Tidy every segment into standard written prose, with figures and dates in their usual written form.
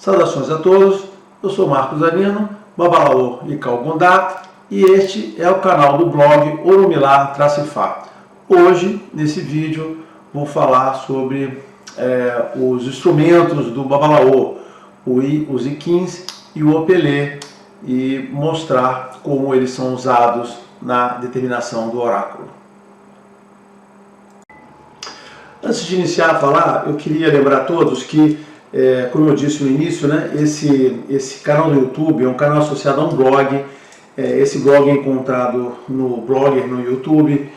Saudações a todos, eu sou Marcos Arino, Babalaô e Calgondá, e este é o canal do blog Orumilá-Ifá. Hoje, nesse vídeo, vou falar sobre os instrumentos do Babalaô, os Iquins e o Opelê, e mostrar como eles são usados na determinação do oráculo. Antes de iniciar a falar, eu queria lembrar a todos que, como eu disse no início, né, esse canal do YouTube é um canal associado a um blog. Esse blog é encontrado no Blogger no YouTube,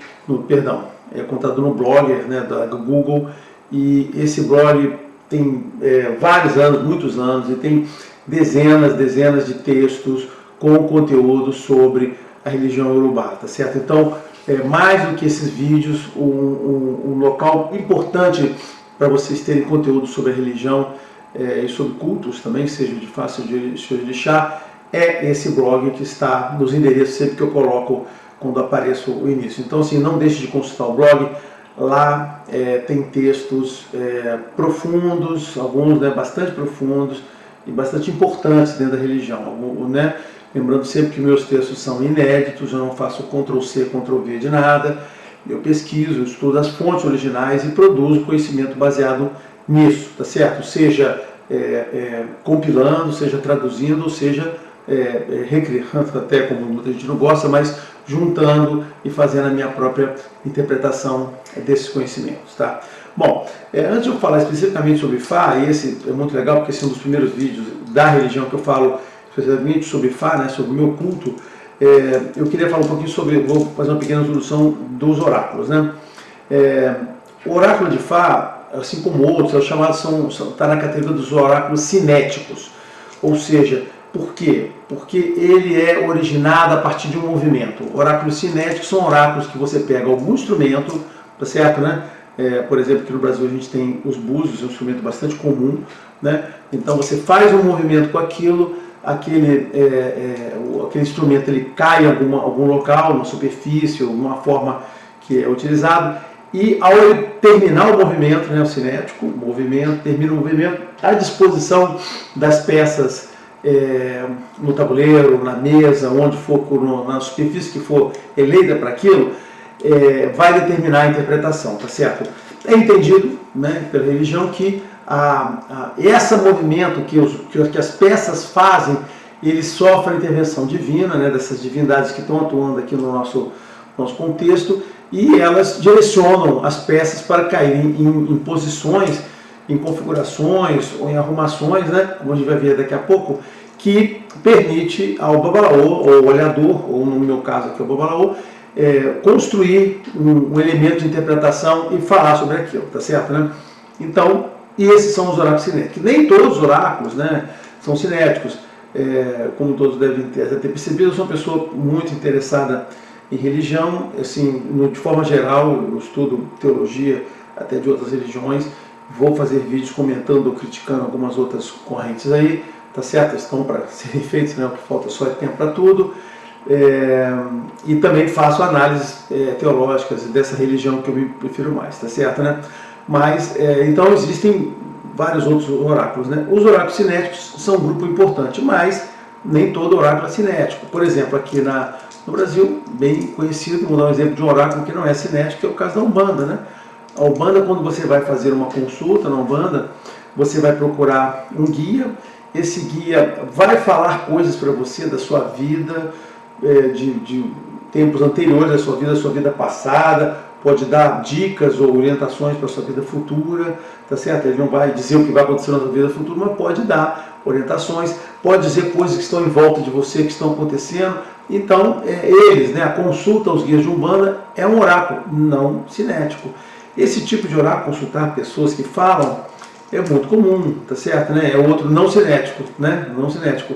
é encontrado no Blogger, né, da Google, e esse blog tem vários anos, muitos anos, e tem dezenas de textos com conteúdo sobre a religião Yorubá, tá certo? Então, mais do que esses vídeos, um local importante para vocês terem conteúdo sobre a religião e sobre cultos também, seja de fácil de chá, é esse blog que está nos endereços sempre que eu coloco quando apareça o início. Então, assim, não deixe de consultar o blog. Lá tem textos profundos, alguns, né, bastante profundos e bastante importantes dentro da religião, né? Lembrando sempre que meus textos são inéditos, eu não faço Ctrl+C, Ctrl+V de nada. Eu pesquiso, estudo as fontes originais e produzo conhecimento baseado nisso, tá certo? Seja compilando, seja traduzindo, seja recriando, até como muita gente não gosta, mas juntando e fazendo a minha própria interpretação desses conhecimentos, tá? Bom, antes de eu falar especificamente sobre Ifá, e esse é muito legal porque esse é um dos primeiros vídeos da religião que eu falo especialmente sobre Ifá, né, sobre o meu culto, eu queria falar um pouquinho sobre, vou fazer uma pequena introdução dos oráculos, né? O oráculo de Ifá, assim como outros, está na categoria dos oráculos cinéticos, ou seja, por quê? Porque ele é originado a partir de um movimento. Oráculos cinéticos são oráculos que você pega algum instrumento, tá certo, né? Por exemplo, aqui no Brasil a gente tem os búzios, é um instrumento bastante comum, né? Então você faz um movimento com aquilo, aquele instrumento ele cai em algum local, numa superfície, ou numa forma que é utilizado, e ao ele terminar o movimento, né, o cinético, termina o movimento, à disposição das peças no tabuleiro, na mesa, onde for, na superfície que for eleita para aquilo, vai determinar a interpretação, tá certo? É entendido, né, pela religião que esse movimento que as peças fazem, eles sofrem a intervenção divina, né, dessas divindades que estão atuando aqui no nosso contexto, e elas direcionam as peças para caírem em posições, em configurações ou em arrumações, né, como a gente vai ver daqui a pouco, que permite ao Babalaô, ou olhador, ou no meu caso aqui o Babalaô, construir um elemento de interpretação e falar sobre aquilo, tá certo, né? Então, e esses são os oráculos cinéticos. Nem todos os oráculos, né, são cinéticos, como todos devem ter percebido. Eu sou uma pessoa muito interessada em religião, assim, de forma geral, eu estudo teologia até de outras religiões, vou fazer vídeos comentando ou criticando algumas outras correntes aí, tá certo? Estão para serem feitos, né, o que falta só é tempo para tudo. E também faço análises teológicas dessa religião que eu me prefiro mais, tá certo, né? Mas, então existem vários outros oráculos, né? Os oráculos cinéticos são um grupo importante, mas nem todo oráculo é cinético. Por exemplo, aqui no Brasil, bem conhecido, vou dar um exemplo de um oráculo que não é cinético, que é o caso da Umbanda, né? A Umbanda, quando você vai fazer uma consulta na Umbanda, você vai procurar um guia. Esse guia vai falar coisas para você da sua vida, de tempos anteriores da sua vida passada, pode dar dicas ou orientações para a sua vida futura, tá certo? Ele não vai dizer o que vai acontecer na sua vida futura, mas pode dar orientações, pode dizer coisas que estão em volta de você, que estão acontecendo. Então, eles, né, a consulta aos guias de Umbanda é um oráculo não cinético. Esse tipo de oráculo, consultar pessoas que falam, é muito comum, tá certo, né? É outro não cinético, né? Não cinético.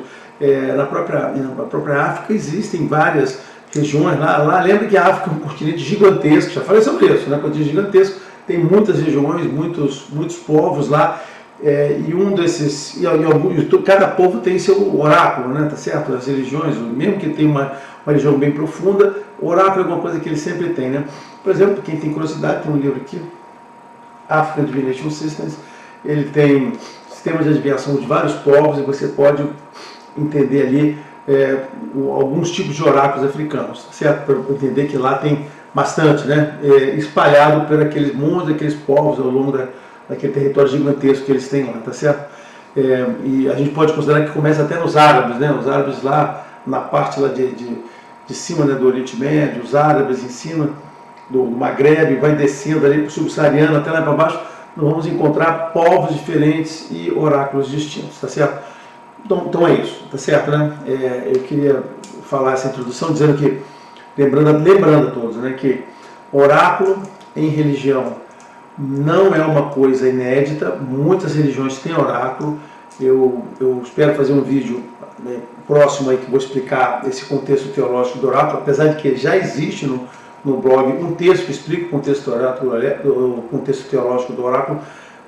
Na própria África existem várias regiões lá. Lembra que a África é um continente gigantesco, já falei sobre isso, né? Continente gigantesco, tem muitas regiões, muitos povos lá, e um desses, cada povo tem seu oráculo, né? Tá certo? As religiões, mesmo que tenha uma religião bem profunda, o oráculo é alguma coisa que ele sempre tem, né? Por exemplo, quem tem curiosidade, tem um livro aqui, African Divination Systems, ele tem sistemas de adivinhação de vários povos e você pode entender ali alguns tipos de oráculos africanos, certo? Para entender que lá tem bastante, né? Espalhado por aqueles mundos, aqueles povos ao longo daquele território gigantesco que eles têm lá, tá certo? E a gente pode considerar que começa até nos árabes, né? Os árabes lá na parte lá de cima, né, do Oriente Médio, os árabes em cima do Maghreb, vai descendo ali para o subsaariano até lá para baixo, nós vamos encontrar povos diferentes e oráculos distintos, tá certo? Então é isso, tá certo, né? Eu queria falar essa introdução dizendo que, lembrando a todos, né, que oráculo em religião não é uma coisa inédita, muitas religiões têm oráculo. Eu espero fazer um vídeo, né, próximo aí que vou explicar esse contexto teológico do oráculo, apesar de que já existe no blog um texto que explica o contexto teológico do oráculo,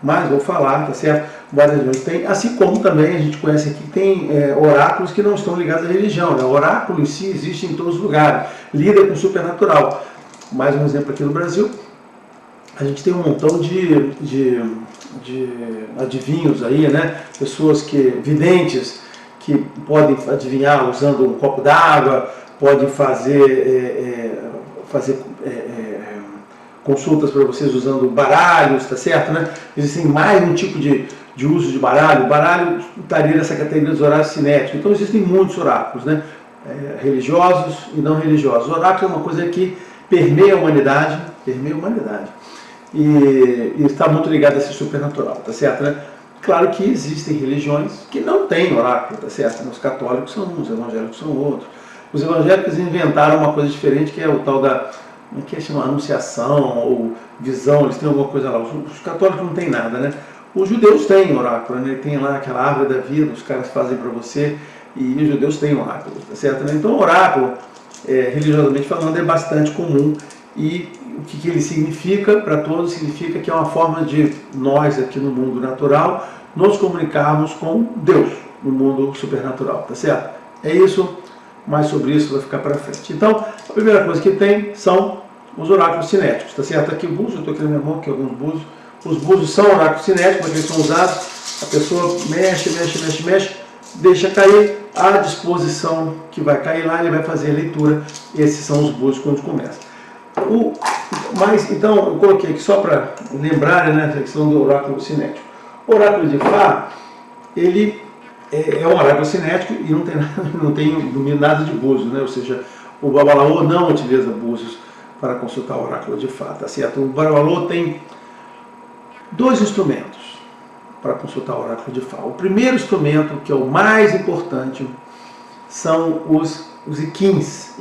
mas vou falar, tá certo? Várias religiões têm, assim como também a gente conhece aqui que tem oráculos que não estão ligados à religião, né? O oráculo em si existe em todos os lugares, lida com o supernatural. Mais um exemplo aqui no Brasil, a gente tem um montão de adivinhos aí, né? Pessoas videntes, que podem adivinhar usando um copo d'água, podem fazer consultas para vocês usando baralhos, tá certo, né? Existem mais um tipo de uso de baralho. O baralho estaria nessa categoria dos oráculos cinéticos. Então existem muitos oráculos, né? Religiosos e não religiosos. O oráculo é uma coisa que permeia a humanidade, e está muito ligado a esse supernatural, tá certo, né? Claro que existem religiões que não têm oráculo, tá certo? Os católicos são uns, os evangélicos são outros. Os evangélicos inventaram uma coisa diferente, que é o tal da, como é que chama, anunciação ou visão, eles têm alguma coisa lá. Os católicos não têm nada, né? Os judeus têm oráculo, né? Tem lá aquela árvore da vida, os caras fazem para você, e os judeus têm oráculo, tá certo, né? Então o oráculo, religiosamente falando, é bastante comum, e o que ele significa para todos? Significa que é uma forma de nós aqui no mundo natural nos comunicarmos com Deus no mundo supernatural, tá certo? É isso, mas sobre isso vai ficar para frente. Então, a primeira coisa que tem são os oráculos cinéticos, tá certo? Aqui o búzio, eu estou aqui na minha mão, aqui alguns búzios. Os búzios são oráculos cinéticos, porque eles são usados, a pessoa mexe, deixa cair, à disposição que vai cair lá, ele vai fazer a leitura. Esses são os búzios quando começa. Então, eu coloquei aqui só para lembrar, né, a questão do oráculo cinético. O oráculo de Fá, ele é um oráculo cinético e não tem nada de búzios, né? Ou seja, o Babalaô não utiliza búzios para consultar o oráculo de Fá, tá certo? O Babalaô tem dois instrumentos para consultar o oráculo de Fá. O primeiro instrumento, que é o mais importante, são os iquins,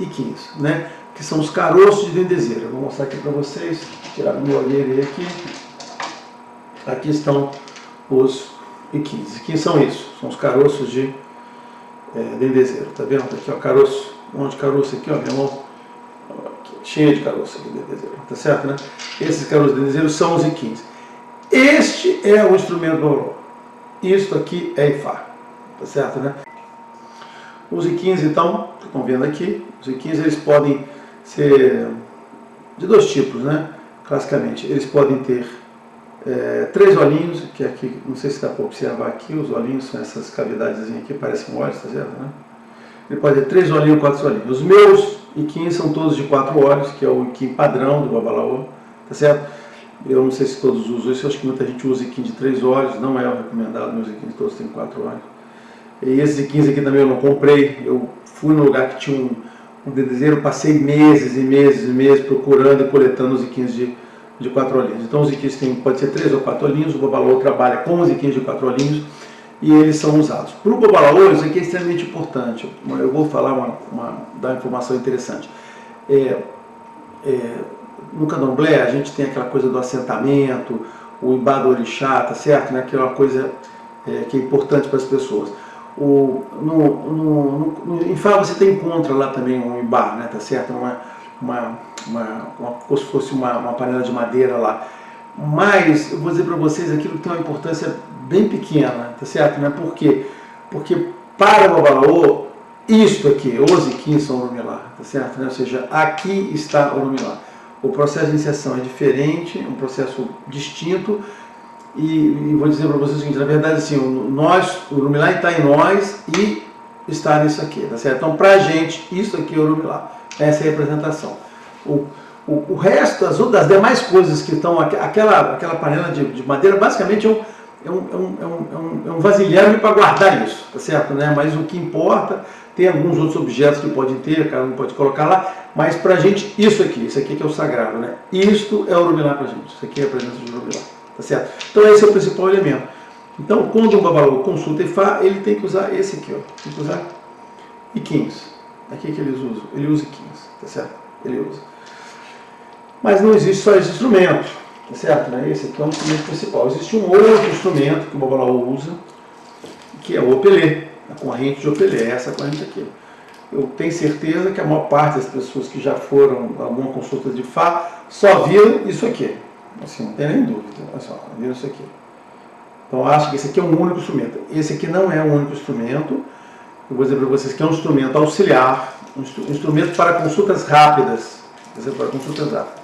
né? Que são os caroços de dendezeira. Eu vou mostrar aqui para vocês, tirar o meu olheiro aqui. Aqui estão os iquins. Iquins são isso, são os caroços de dendezeira. Tá vendo? Aqui, ó, caroço, um monte de caroço aqui, ó, minha mão cheia de caroço aqui de dendezeira, tá certo, né? Esses caroços de dendezeira são os iquins. Este é o instrumento do Oró. Isto aqui é Ifá, tá certo, né? Os iquins, então, estão vendo aqui, os iquins, eles podem ser de dois tipos, né? Classicamente, eles podem ter 3 olhinhos, que aqui, não sei se dá para observar aqui, os olhinhos são essas cavidades aqui, parecem olhos, tá certo, né? Ele pode ter 3 olhinhos, 4 olhinhos. Os meus iquins são todos de 4 olhos, que é o iquim padrão do Babalaô, tá certo? Eu não sei se todos usam isso, eu acho que muita gente usa iquim de 3 olhos, não é o recomendado, meus iquins todos têm 4 olhos. E esses iquins aqui também eu não comprei, eu fui no lugar que tinha um dendezeiro, passei meses e meses procurando e coletando os iquins de 4 olhinhos. Então os iquins pode ser 3 ou 4 olhinhos, o Babalaô trabalha com os iquins de 4 olhinhos e eles são usados. Para o Babalaô, isso aqui é extremamente importante, eu vou falar dar uma informação interessante. No candomblé a gente tem aquela coisa do assentamento, o ibá do orixá, tá certo? Né? Que é uma coisa que é importante para as pessoas. Em Fá você encontra lá também um ibá, né? Tá certo? Como se fosse uma panela de madeira lá. Mas eu vou dizer para vocês aquilo que tem uma importância bem pequena, tá certo? Né? Por quê? Porque para o Babalaô, isto aqui, os iquins são Oromilá, tá certo? Né? Ou seja, aqui está Oromilá. O processo de iniciação é diferente, um processo distinto, e vou dizer para vocês o seguinte, na verdade, assim, o Urumilá está em nós e está nisso aqui, tá certo? Então, para a gente, isso aqui é o Urumilá, essa é a representação. O resto, das demais coisas que estão, aquela panela de madeira, basicamente é um vasilhame para guardar isso, tá certo? Né? Mas o que importa, tem alguns outros objetos que podem ter, cada um pode colocar lá, mas para a gente, isso aqui que é o sagrado, né? Isto é o Urumilá para a gente, isso aqui é a presença de Urumilá, tá certo? Então esse é o principal elemento. Então quando um babalaô consulta Ifá, ele tem que usar esse aqui, ó, tem que usar Iquins, aqui que eles usam, ele usa Iquins, tá certo? Ele usa. Mas não existe só esse instrumento, tá certo? Né? Esse aqui é o instrumento principal. Existe um outro instrumento que o babalaô usa, que é o opelê, a corrente de opelê, essa corrente aqui. Eu tenho certeza que a maior parte das pessoas que já foram a alguma consulta de Fá só viram isso aqui. Assim, não tem nem dúvida, olha só, viram isso aqui. Então eu acho que esse aqui é um único instrumento. Esse aqui não é um único instrumento. Eu vou dizer para vocês que é um instrumento auxiliar, um instrumento para consultas rápidas. Para consultas rápidas.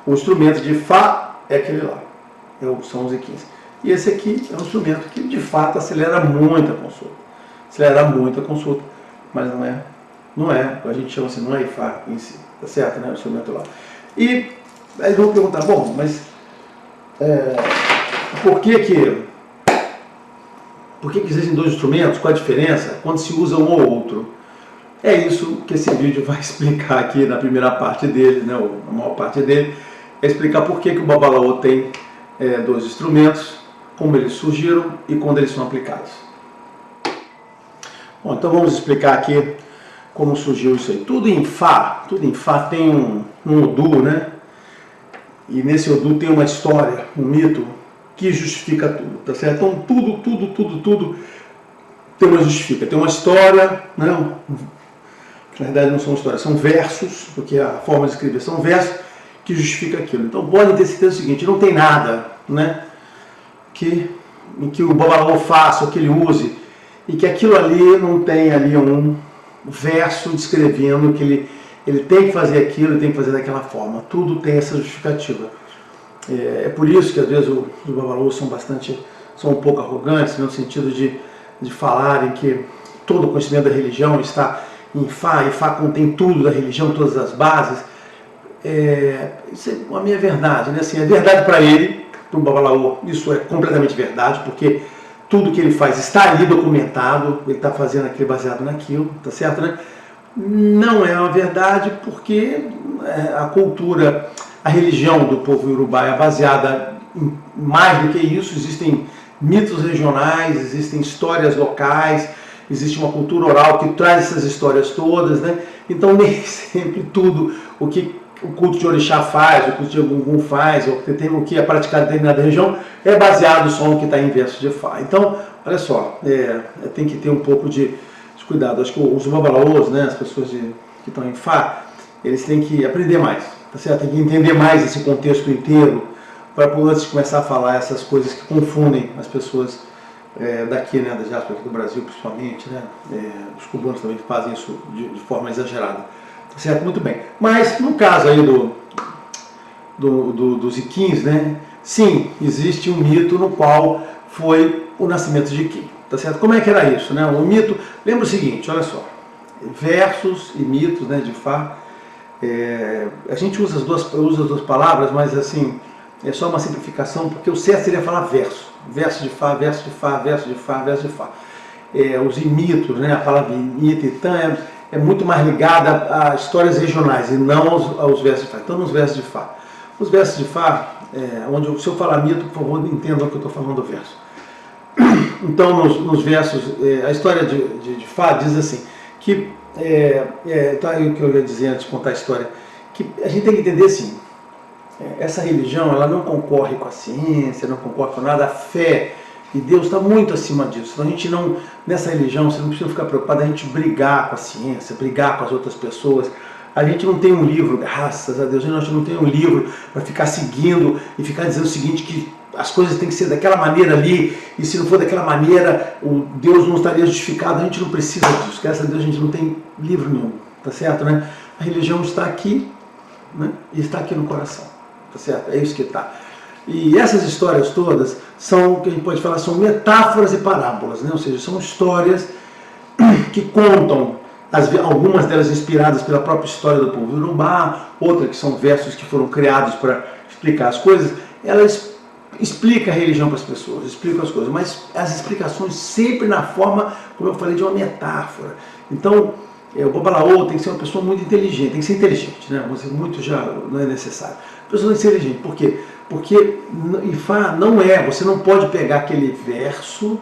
O instrumento de Fá é aquele lá, são os Iquins. E esse aqui é um instrumento que de fato acelera muito a consulta. Acelera muito a consulta, mas não é, a gente chama assim, não é Ifá em si, tá certo, né, o instrumento lá. E aí vão perguntar, bom, mas por que existem dois instrumentos, qual a diferença quando se usa um ou outro? É isso que esse vídeo vai explicar aqui na primeira parte dele, né, ou na maior parte dele, é explicar por que o babalaô tem dois instrumentos, como eles surgiram e quando eles são aplicados. Bom, então vamos explicar aqui como surgiu isso aí. Tudo em Fá tem um Odu, né? E nesse Odu tem uma história, um mito que justifica tudo, tá certo? Então tudo tem uma justifica. Tem uma história, né? Na verdade não são histórias, são versos, porque a forma de escrever são versos que justifica aquilo. Então podem ter certeza do seguinte, não tem nada, né? Em que o babalaô faça, ou que ele use, e que aquilo ali não tem ali um verso descrevendo que ele tem que fazer aquilo, ele tem que fazer daquela forma. Tudo tem essa justificativa. É por isso que às vezes os babalaôs são um pouco arrogantes, no sentido de falarem que todo o conhecimento da religião está em Fá, e Fá contém tudo da religião, todas as bases. Isso é a minha verdade, né? Assim, é verdade para ele, para o babalaô, isso é completamente verdade, porque tudo que ele faz está ali documentado, ele está fazendo aquilo baseado naquilo, tá certo, né? Não é uma verdade porque a cultura, a religião do povo iorubá é baseada em mais do que isso, existem mitos regionais, existem histórias locais, existe uma cultura oral que traz essas histórias todas, né? Então nem sempre tudo o que o culto de Orixá faz, o culto de Ogum faz, o que é praticado em determinada região, é baseado só no que está em versos de Fá. Então, olha só, tem que ter um pouco de cuidado. Acho que os babalaôs, né, as pessoas que estão em Fá, eles têm que aprender mais, tá certo? Tem que entender mais esse contexto inteiro, para antes de começar a falar essas coisas que confundem as pessoas daqui, né, da diáspora aqui do Brasil, principalmente, né? Os cubanos também fazem isso de forma exagerada. Certo? Muito bem. Mas no caso aí dos Iquins, né? Sim, existe um mito no qual foi o nascimento de Iquim. Tá certo? Como é que era isso, né? O mito, lembra o seguinte, olha só, versos e mitos, né, de Fá, a gente usa as duas palavras, mas assim, é só uma simplificação, porque o certo seria falar verso. Verso de Fá, verso de Fá, verso de Fá, verso de Fá. Os imitos, né? A palavra imita e tan é muito mais ligada a histórias regionais e não aos versos de Fá. Então, nos versos de Fá. Os versos de Fá, se eu falar mito, por favor, entendam que eu estou falando do verso. Então, nos versos, a história de Fá diz assim, que, tá aí o que eu ia dizer antes de contar a história, que a gente tem que entender assim, essa religião, ela não concorre com a ciência, não concorre com nada, a fé, e Deus está muito acima disso. Então a gente não, nessa religião, você não precisa ficar preocupado a gente brigar com a ciência, brigar com as outras pessoas. A gente não tem um livro, graças a Deus, a gente não tem um livro para ficar seguindo e ficar dizendo o seguinte, que as coisas têm que ser daquela maneira ali, e se não for daquela maneira, o Deus não estaria justificado. A gente não precisa disso, graças a Deus a gente não tem livro nenhum, tá certo, né? A religião está aqui, né? E está aqui no coração, tá certo? É isso que está. E essas histórias todas são, que a gente pode falar, são metáforas e parábolas, né? Ou seja, são histórias que contam, algumas delas inspiradas pela própria história do povo Yorubá, outras que são versos que foram criados para explicar as coisas. Elas explicam a religião para as pessoas, explicam as coisas, mas as explicações sempre na forma, como eu falei, de uma metáfora. Então, o Babalaô tem que ser uma pessoa muito inteligente, tem que ser inteligente, né? Muito já não é necessário. A pessoa tem que ser inteligente, por quê? Porque Ifá não é, você não pode pegar aquele verso,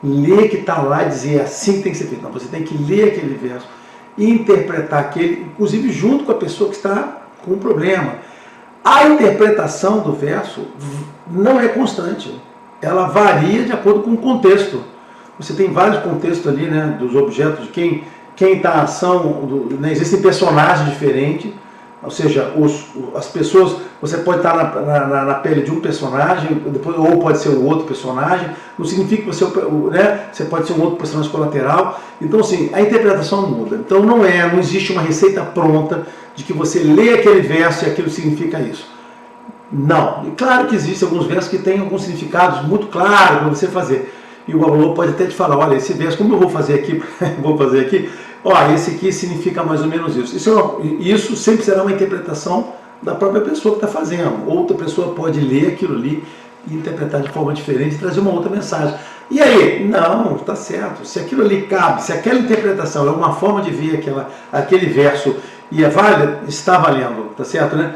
ler que está lá e dizer assim que tem que ser feito. Não, você tem que ler aquele verso e interpretar aquele, inclusive junto com a pessoa que está com o problema. A interpretação do verso não é constante, ela varia de acordo com o contexto. Você tem vários contextos ali, né, dos objetos, de quem está a ação, né, existem personagens diferentes, ou seja, as pessoas, você pode estar na pele de um personagem, depois, ou pode ser o outro personagem, não significa que você pode ser um outro personagem colateral. Então, assim, a interpretação muda. Então, não existe uma receita pronta de que você lê aquele verso e aquilo significa isso. Não. E claro que existem alguns versos que têm alguns significados muito claros para você fazer. E o Babalaô pode até te falar, olha, esse verso, como eu vou fazer aqui, olha, esse aqui significa mais ou menos isso. Isso sempre será uma interpretação da própria pessoa que está fazendo. Outra pessoa pode ler aquilo ali e interpretar de forma diferente e trazer uma outra mensagem. E aí? Não, está certo. Se aquilo ali cabe, se aquela interpretação é uma forma de ver aquele verso e é válida, está valendo, está certo, né?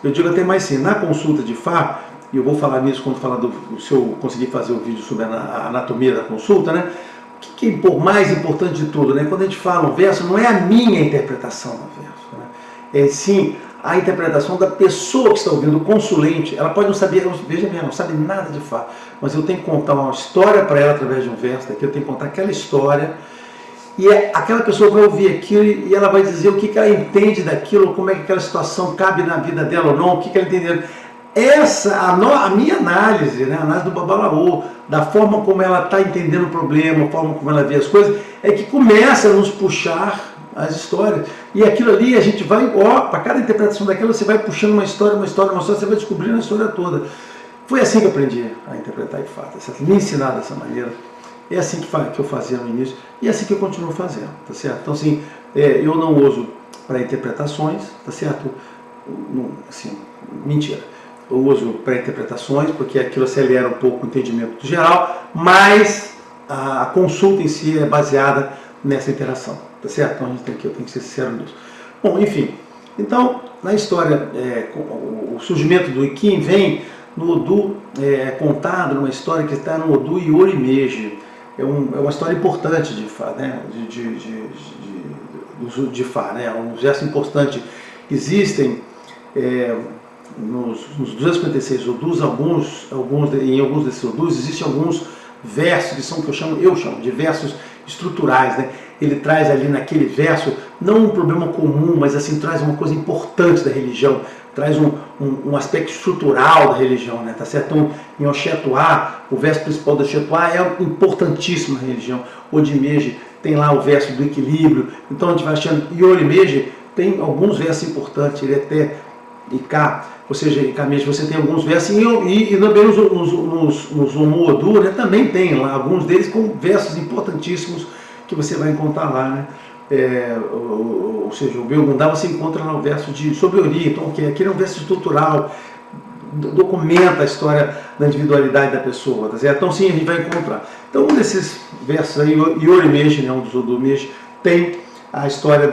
Eu digo até mais sim, na consulta de Fá, e eu vou falar nisso quando falar se eu conseguir fazer o vídeo sobre a anatomia da consulta, né? O que é mais importante de tudo, né? Quando a gente fala um verso, não é a minha interpretação do verso, né? É sim a interpretação da pessoa que está ouvindo, o consulente. Ela pode não saber, veja bem, não sabe nada de Fá, mas eu tenho que contar uma história para ela através de um verso daqui, eu tenho que contar aquela história, e aquela pessoa vai ouvir aquilo e ela vai dizer o que ela entende daquilo, como é que aquela situação cabe na vida dela ou não, o que ela entende. A minha análise, né, a análise do Babalaô, da forma como ela está entendendo o problema, a forma como ela vê as coisas, é que começa a nos puxar as histórias. E aquilo ali a gente vai, para cada interpretação daquela, você vai puxando uma história, você vai descobrindo a história toda. Foi assim que eu aprendi a interpretar Ifá, tá certo? Me ensinar dessa maneira. É assim que eu fazia no início e é assim que eu continuo fazendo, tá certo? Então, assim, eu não uso para interpretações, tá certo? Assim, mentira. Eu uso para interpretações, porque aquilo acelera um pouco o entendimento geral, mas a consulta em si é baseada nessa interação, tá certo? Então eu tenho que ser sincero nisso. Bom, enfim, então, na história, o surgimento do Ikin vem no Odu, contado numa história que está no Odu Yorimeji. É uma história importante de Ifá, né? de Ifá, né? Um gesto importante. Existem nos 256 Odus, em alguns desses Odus, existem alguns versos que são, eu chamo de versos estruturais, né? Ele traz ali naquele verso, não um problema comum, mas assim, traz uma coisa importante da religião, traz um aspecto estrutural da religião, né? Tá certo? Então, em Oxétuá, o verso principal do Oxétuá é importantíssimo na religião. Odimeji tem lá o verso do equilíbrio, então a gente vai achando, e Orimeji tem alguns versos importantes, ele até Iká, ou seja, Ikameji, você tem alguns versos, e também nos Omu-Odu, né, também tem lá, alguns deles com versos importantíssimos que você vai encontrar lá, né? Ou seja, o Belgundá você encontra lá o verso sobre Ori, então aquele é um verso estrutural, documenta a história da individualidade da pessoa, tá certo? Então sim, a gente vai encontrar. Então um desses versos aí, Yorimeji, né, um dos Odumeji, tem a história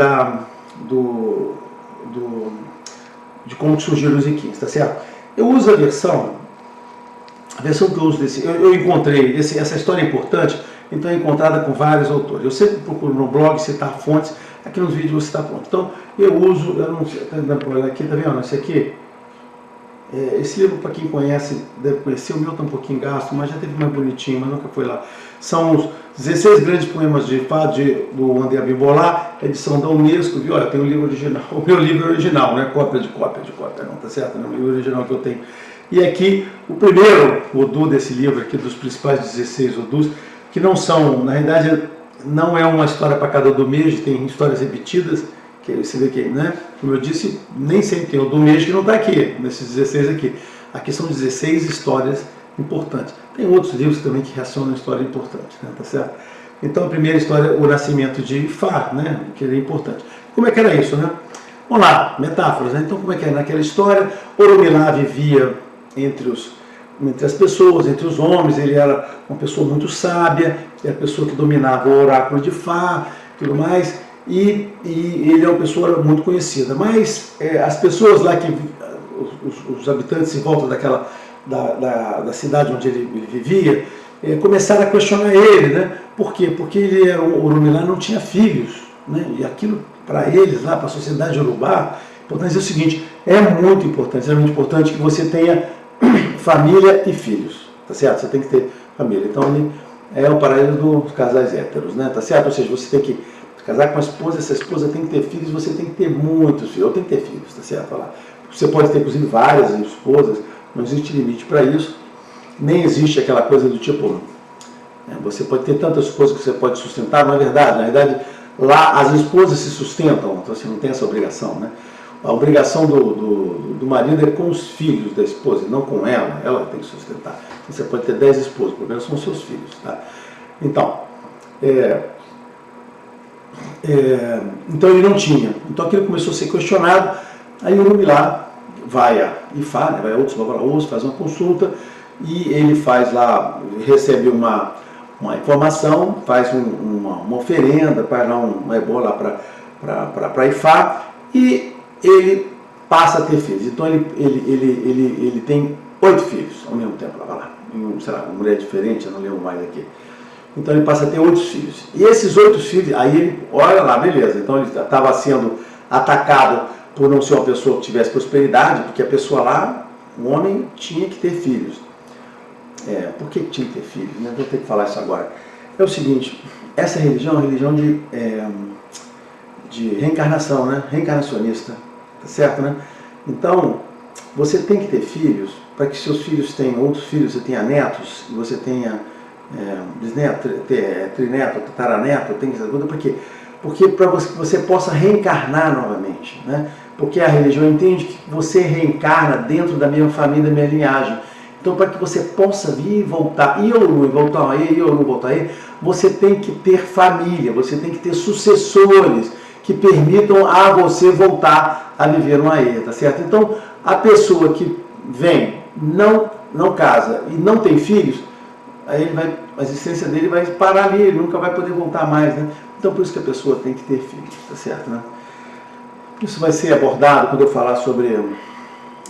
de como surgiram os Ikins, tá certo? Eu uso a versão que eu uso eu encontrei, essa história é importante, então é encontrada com vários autores. Eu sempre procuro no blog citar fontes, aqui nos vídeos eu vou citar fontes. Então eu uso, eu não sei, aqui, tá vendo? Esse aqui, esse livro, para quem conhece, deve conhecer, o meu está um pouquinho gasto, mas já teve mais bonitinho, mas nunca foi lá. São os 16 grandes poemas de Ifá, do André Bimbolá, edição da Unesco, viu? Olha, tem o livro original, o meu livro original, não é cópia, não, tá certo? Não é o livro original que eu tenho. E aqui, o primeiro Odu desse livro aqui, dos principais 16 Odus, que não são, na realidade, não é uma história para cada Odumeji, tem histórias repetidas, que você vê que, né? Como eu disse, nem sempre tem Odumeji que não está aqui, nesses 16 aqui. Aqui são 16 histórias importantes. Tem outros livros também que reacionam histórias importantes, né? Tá certo? Então a primeira história, o nascimento de Ifá, né? Que é importante. Como é que era isso, né? Vamos lá, metáforas, né? Então como é que era naquela história? Oromilá vivia entre as pessoas, entre os homens, ele era uma pessoa muito sábia, era a pessoa que dominava o oráculo de Ifá, tudo mais, e ele é uma pessoa muito conhecida. Mas as pessoas lá, os habitantes em volta da cidade onde ele vivia, começaram a questionar ele, né? Por quê? Porque ele era o Oromilá, não tinha filhos, né? E aquilo para eles, lá para a sociedade Urubá, importante é o seguinte, é muito importante que você tenha família e filhos, tá certo? Você tem que ter família. Então ele é o paraíso dos casais héteros, né? Tá certo? Ou seja, você tem que casar com uma esposa, essa esposa tem que ter filhos, você tem que ter muitos filhos, ou tem que ter filhos, tá certo? Lá. Você pode ter, inclusive, várias esposas, não existe limite para isso, nem existe aquela coisa do tipo, você pode ter tantas esposas que você pode sustentar, não é verdade? Na verdade, lá as esposas se sustentam, então você não tem essa obrigação, né? A obrigação do marido é com os filhos da esposa, não com ela tem que sustentar. Então, você pode ter 10 esposas, o problema são os seus filhos, tá? Então, então ele não tinha. Então aquilo começou a ser questionado, aí o Oromilá vai a Ifá, né, vai a outros babalaôs, faz uma consulta, e ele faz lá, recebe uma informação, faz uma oferenda, faz lá uma ebó lá para Ifá, e ele passa a ter filhos. Então ele tem 8 filhos ao mesmo tempo, lá, sei lá, uma mulher diferente, eu não lembro mais aqui. Então ele passa a ter 8 filhos. E esses 8 filhos, aí ele, olha lá, beleza, então ele estava sendo atacado por não ser uma pessoa que tivesse prosperidade, porque a pessoa lá, o homem tinha que ter filhos. Por que tinha que ter filhos? Né? Vou ter que falar isso agora. É o seguinte, essa religião é uma religião de reencarnação, né? Reencarnacionista, tá certo, né? Então, você tem que ter filhos, para que seus filhos tenham outros filhos, você tenha netos, e você tenha bisneto, trineto, tataraneto, tem essa coisa, por quê? Porque para que você possa reencarnar novamente, né? Porque a religião entende que você reencarna dentro da mesma família, da mesma linhagem. Então, para que você possa vir e voltar, voltar aí, você tem que ter família, você tem que ter sucessores que permitam a você voltar a viver no Aê, tá certo? Então, a pessoa que vem, não casa e não tem filhos, aí a existência dele vai parar ali, ele nunca vai poder voltar mais, né? Então, por isso que a pessoa tem que ter filhos, tá certo, né? Isso vai ser abordado quando eu falar sobre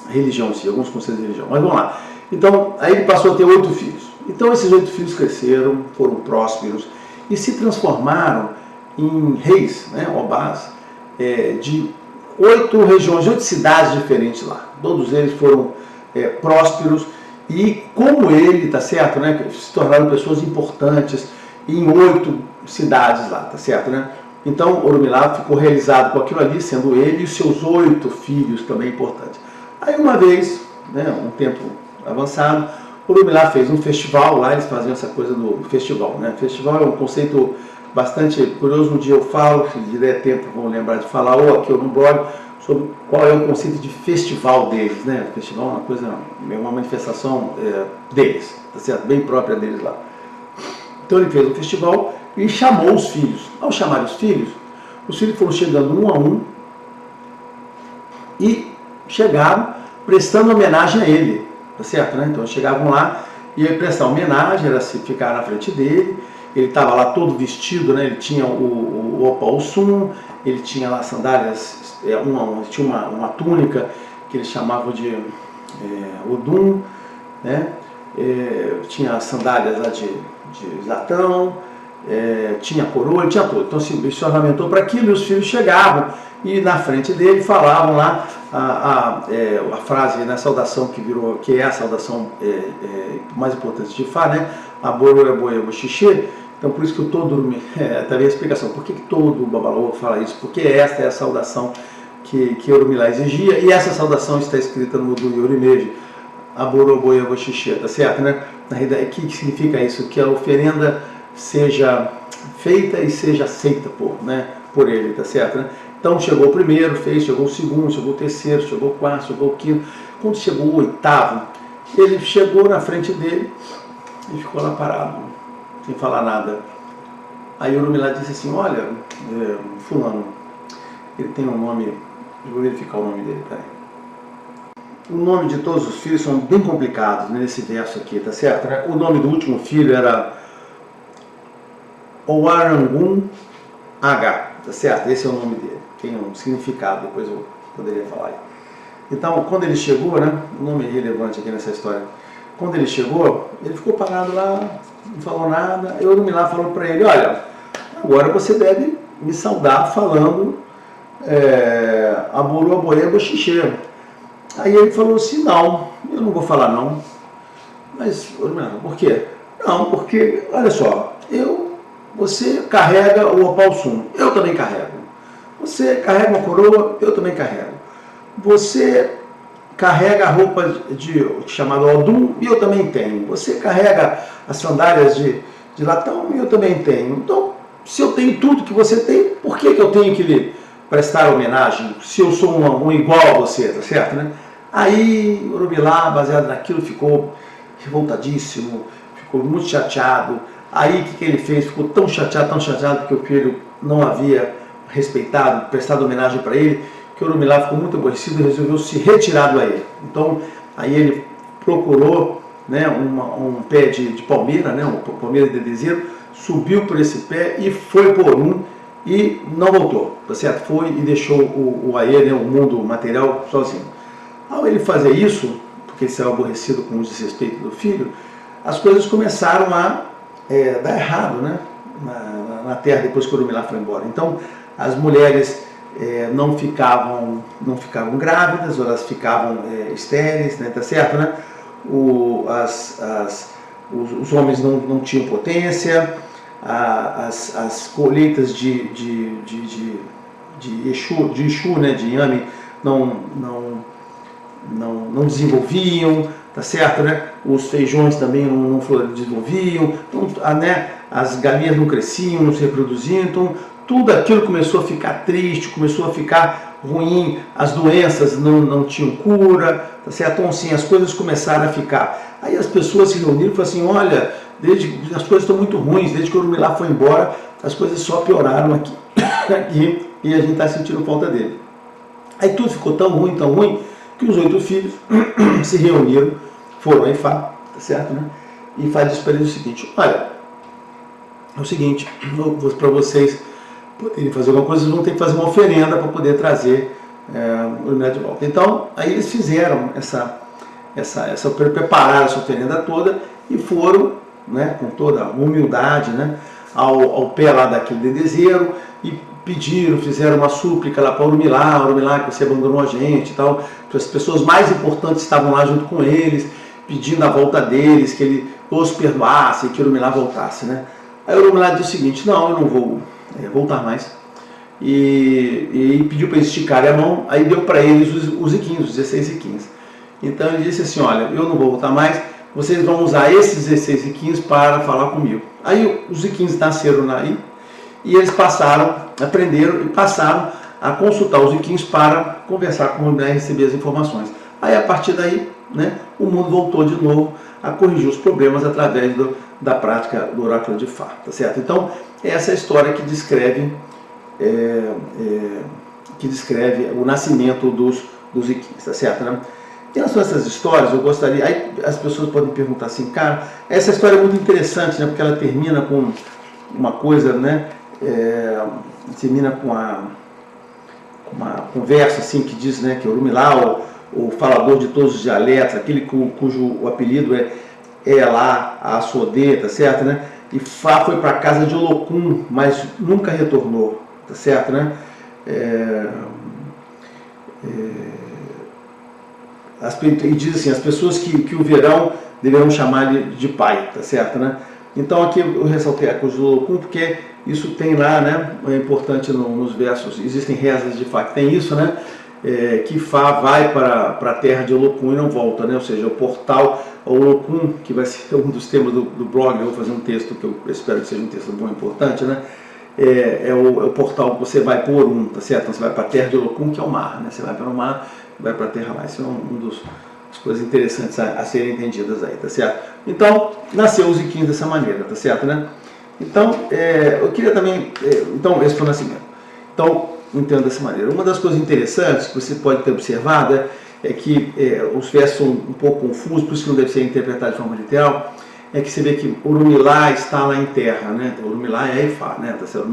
religião, sim, alguns conceitos de religião. Mas vamos lá. Então, aí ele passou a ter 8 filhos. Então, esses 8 filhos cresceram, foram prósperos e se transformaram em reis, né, obás, de 8 regiões, 8 cidades diferentes lá. Todos eles foram prósperos e, como ele, tá certo, né, se tornaram pessoas importantes em 8 cidades lá, tá certo, né? Então, Oromilá ficou realizado com aquilo ali, sendo ele e os seus 8 filhos também importantes. Aí, uma vez, né, um tempo avançado, Oromilá fez um festival, lá eles faziam essa coisa do festival, né? Festival é um conceito bastante curioso, um dia eu falo, se der tempo vou lembrar de falar, ou aqui ou no blog, sobre qual é o conceito de festival deles, né? O festival é uma coisa, é uma manifestação deles, tá certo? Bem própria deles lá. Então ele fez um festival e chamou os filhos. Ao chamar os filhos foram chegando um a um e chegaram prestando homenagem a ele, tá certo, né? Então chegavam lá e ia prestar homenagem, era se ficar na frente dele. Ele estava lá todo vestido, né? Ele tinha o Opa Ossum, ele tinha lá sandálias, tinha uma túnica que eles chamavam de Odum, né? Tinha as sandálias lá de latão, tinha coroa, ele tinha tudo. Então se ornamentou para aquilo e os filhos chegavam e na frente dele falavam lá a frase, né, saudação que é a saudação mais importante de Ifá, né? Aboro xixê. Então por isso que o todo, também a explicação, por que todo o babalaô fala isso? Porque esta é a saudação que Oromilá exigia, e essa saudação está escrita no Udu Yorimeji, Aboro xixê, tá certo, né? Na realidade, o que significa isso? Que a oferenda seja feita e seja aceita por ele, tá certo, né? Então chegou o primeiro, chegou o segundo, chegou o terceiro, chegou o quarto, chegou o quinto. Quando chegou o oitavo, ele chegou na frente dele e ficou lá parado, sem falar nada. Aí Orumilá disse assim, olha, fulano, ele tem um nome, eu vou verificar o nome dele, peraí. O nome de todos os filhos são bem complicados nesse verso aqui, tá certo? O nome do último filho era Owarangun H, tá certo? Esse é o nome dele, tem um significado, depois eu poderia falar aí. Então, quando ele chegou, né, o nome é relevante aqui nessa história, quando ele chegou, ele ficou parado lá, não falou nada, e Orumilá falou para ele, olha, agora você deve me saudar falando Aburu Aboé Boxixê. Aí ele falou assim, não, eu não vou falar não. Mas, Orumilá, por quê? Não, porque, olha só, você carrega o Opalsum, eu também carrego. Você carrega uma coroa, eu também carrego. Você carrega a roupa chamada Odum, e eu também tenho. Você carrega as sandálias de latão, e eu também tenho. Então, se eu tenho tudo que você tem, por que eu tenho que lhe prestar homenagem, se eu sou um igual a você, tá certo, né? Aí, Orumilá, baseado naquilo, ficou revoltadíssimo, ficou muito chateado. Aí, o que ele fez? Ficou tão chateado, porque o filho não havia respeitado, prestado homenagem para ele, que Orumilá ficou muito aborrecido e resolveu se retirar do Aê. Então, aí ele procurou, né, um pé de palmeira, né, uma palmeira de dedezeiro, subiu por esse pé e foi por Orum e não voltou, tá certo? Foi e deixou o Aê, né, o mundo material, sozinho. Ao ele fazer isso, porque ele saiu aborrecido com o desrespeito do filho, as coisas começaram a dar errado, né, na terra depois que Orumilá foi embora. Então, as mulheres não ficavam grávidas, ou elas ficavam estéreis, né, tá certo, né? Os homens não tinham potência, as colheitas de Exu, né, de Inhame, não desenvolviam, tá certo, né? Os feijões também não desenvolviam, então, né, as galinhas não cresciam, não se reproduziam, então tudo aquilo começou a ficar triste, começou a ficar ruim, as doenças não tinham cura, tá certo? Então, assim, as coisas começaram a ficar. Aí as pessoas se reuniram e falaram assim, olha, as coisas estão muito ruins, desde que o Orumilá foi embora, as coisas só pioraram aqui e a gente está sentindo falta dele. Aí tudo ficou tão ruim, que os 8 filhos se reuniram, foram a Ifá, tá certo, né? E Ifá disse para eles o seguinte, olha, é o seguinte, para vocês poderem fazer alguma coisa, vocês vão ter que fazer uma oferenda para poder trazer o Orumilá de volta. Então, aí eles fizeram prepararam essa oferenda toda e foram, né, com toda a humildade, né, ao pé lá daquele dedezeiro e pediram, fizeram uma súplica lá para Orumilá, que você abandonou a gente e tal. As pessoas mais importantes estavam lá junto com eles, pedindo a volta deles, que ele os perdoasse, que Orumilá voltasse, né. Aí Orumilá disse o seguinte, não, eu não vou voltar mais. E pediu para eles esticarem a mão, aí deu para eles os iquins, os 16 iquins. Então ele disse assim, olha, eu não vou voltar mais, vocês vão usar esses 16 iquins para falar comigo. Aí os iquins nasceram aí, e eles aprenderam e passaram a consultar os iquins para conversar com o Orumilá e receber as informações. Aí a partir daí, né, o mundo voltou de novo a corrigir os problemas através da prática do oráculo de Ifá, tá certo? Então, essa é a história que descreve o nascimento dos iquins, tá certo, né? Em relação a essas histórias, eu gostaria... Aí as pessoas podem perguntar assim, cara, essa história é muito interessante, né? Porque ela termina com uma coisa, né? Termina com uma conversa assim que diz, né, que Orumilá, o falador de todos os dialetos, aquele cujo o apelido é lá a Asodê, tá certo, né? E Fá foi para a casa de Olokun, mas nunca retornou, tá certo, né? E diz assim, as pessoas que o verão deverão chamar-lhe de pai, tá certo, né? Então aqui eu ressaltei a coisa do Olokun porque isso tem lá, né? É importante nos versos, existem rezas de Fá que tem isso, né? Que Fá vai para a terra de Olokun e não volta, né? Ou seja, o portal Olokun, que vai ser um dos temas do blog, eu vou fazer um texto que eu espero que seja um texto bom e importante, né? é o portal que você vai por Orum, tá certo? Então você vai para a terra de Olocum, que é o mar, né? Você vai para o mar, vai para a terra lá. Isso é das coisas interessantes a serem entendidas aí, tá certo? Então, nasceu os Iquins dessa maneira, tá certo, né? Então, eu queria também, então, esse foi o nascimento. Então, entendo dessa maneira. Uma das coisas interessantes que você pode ter observado é que os versos são um pouco confusos, por isso que não deve ser interpretado de forma literal, é que você vê que Orumilá está lá em terra, né? Orumilá é Ifá, né? Tá certo?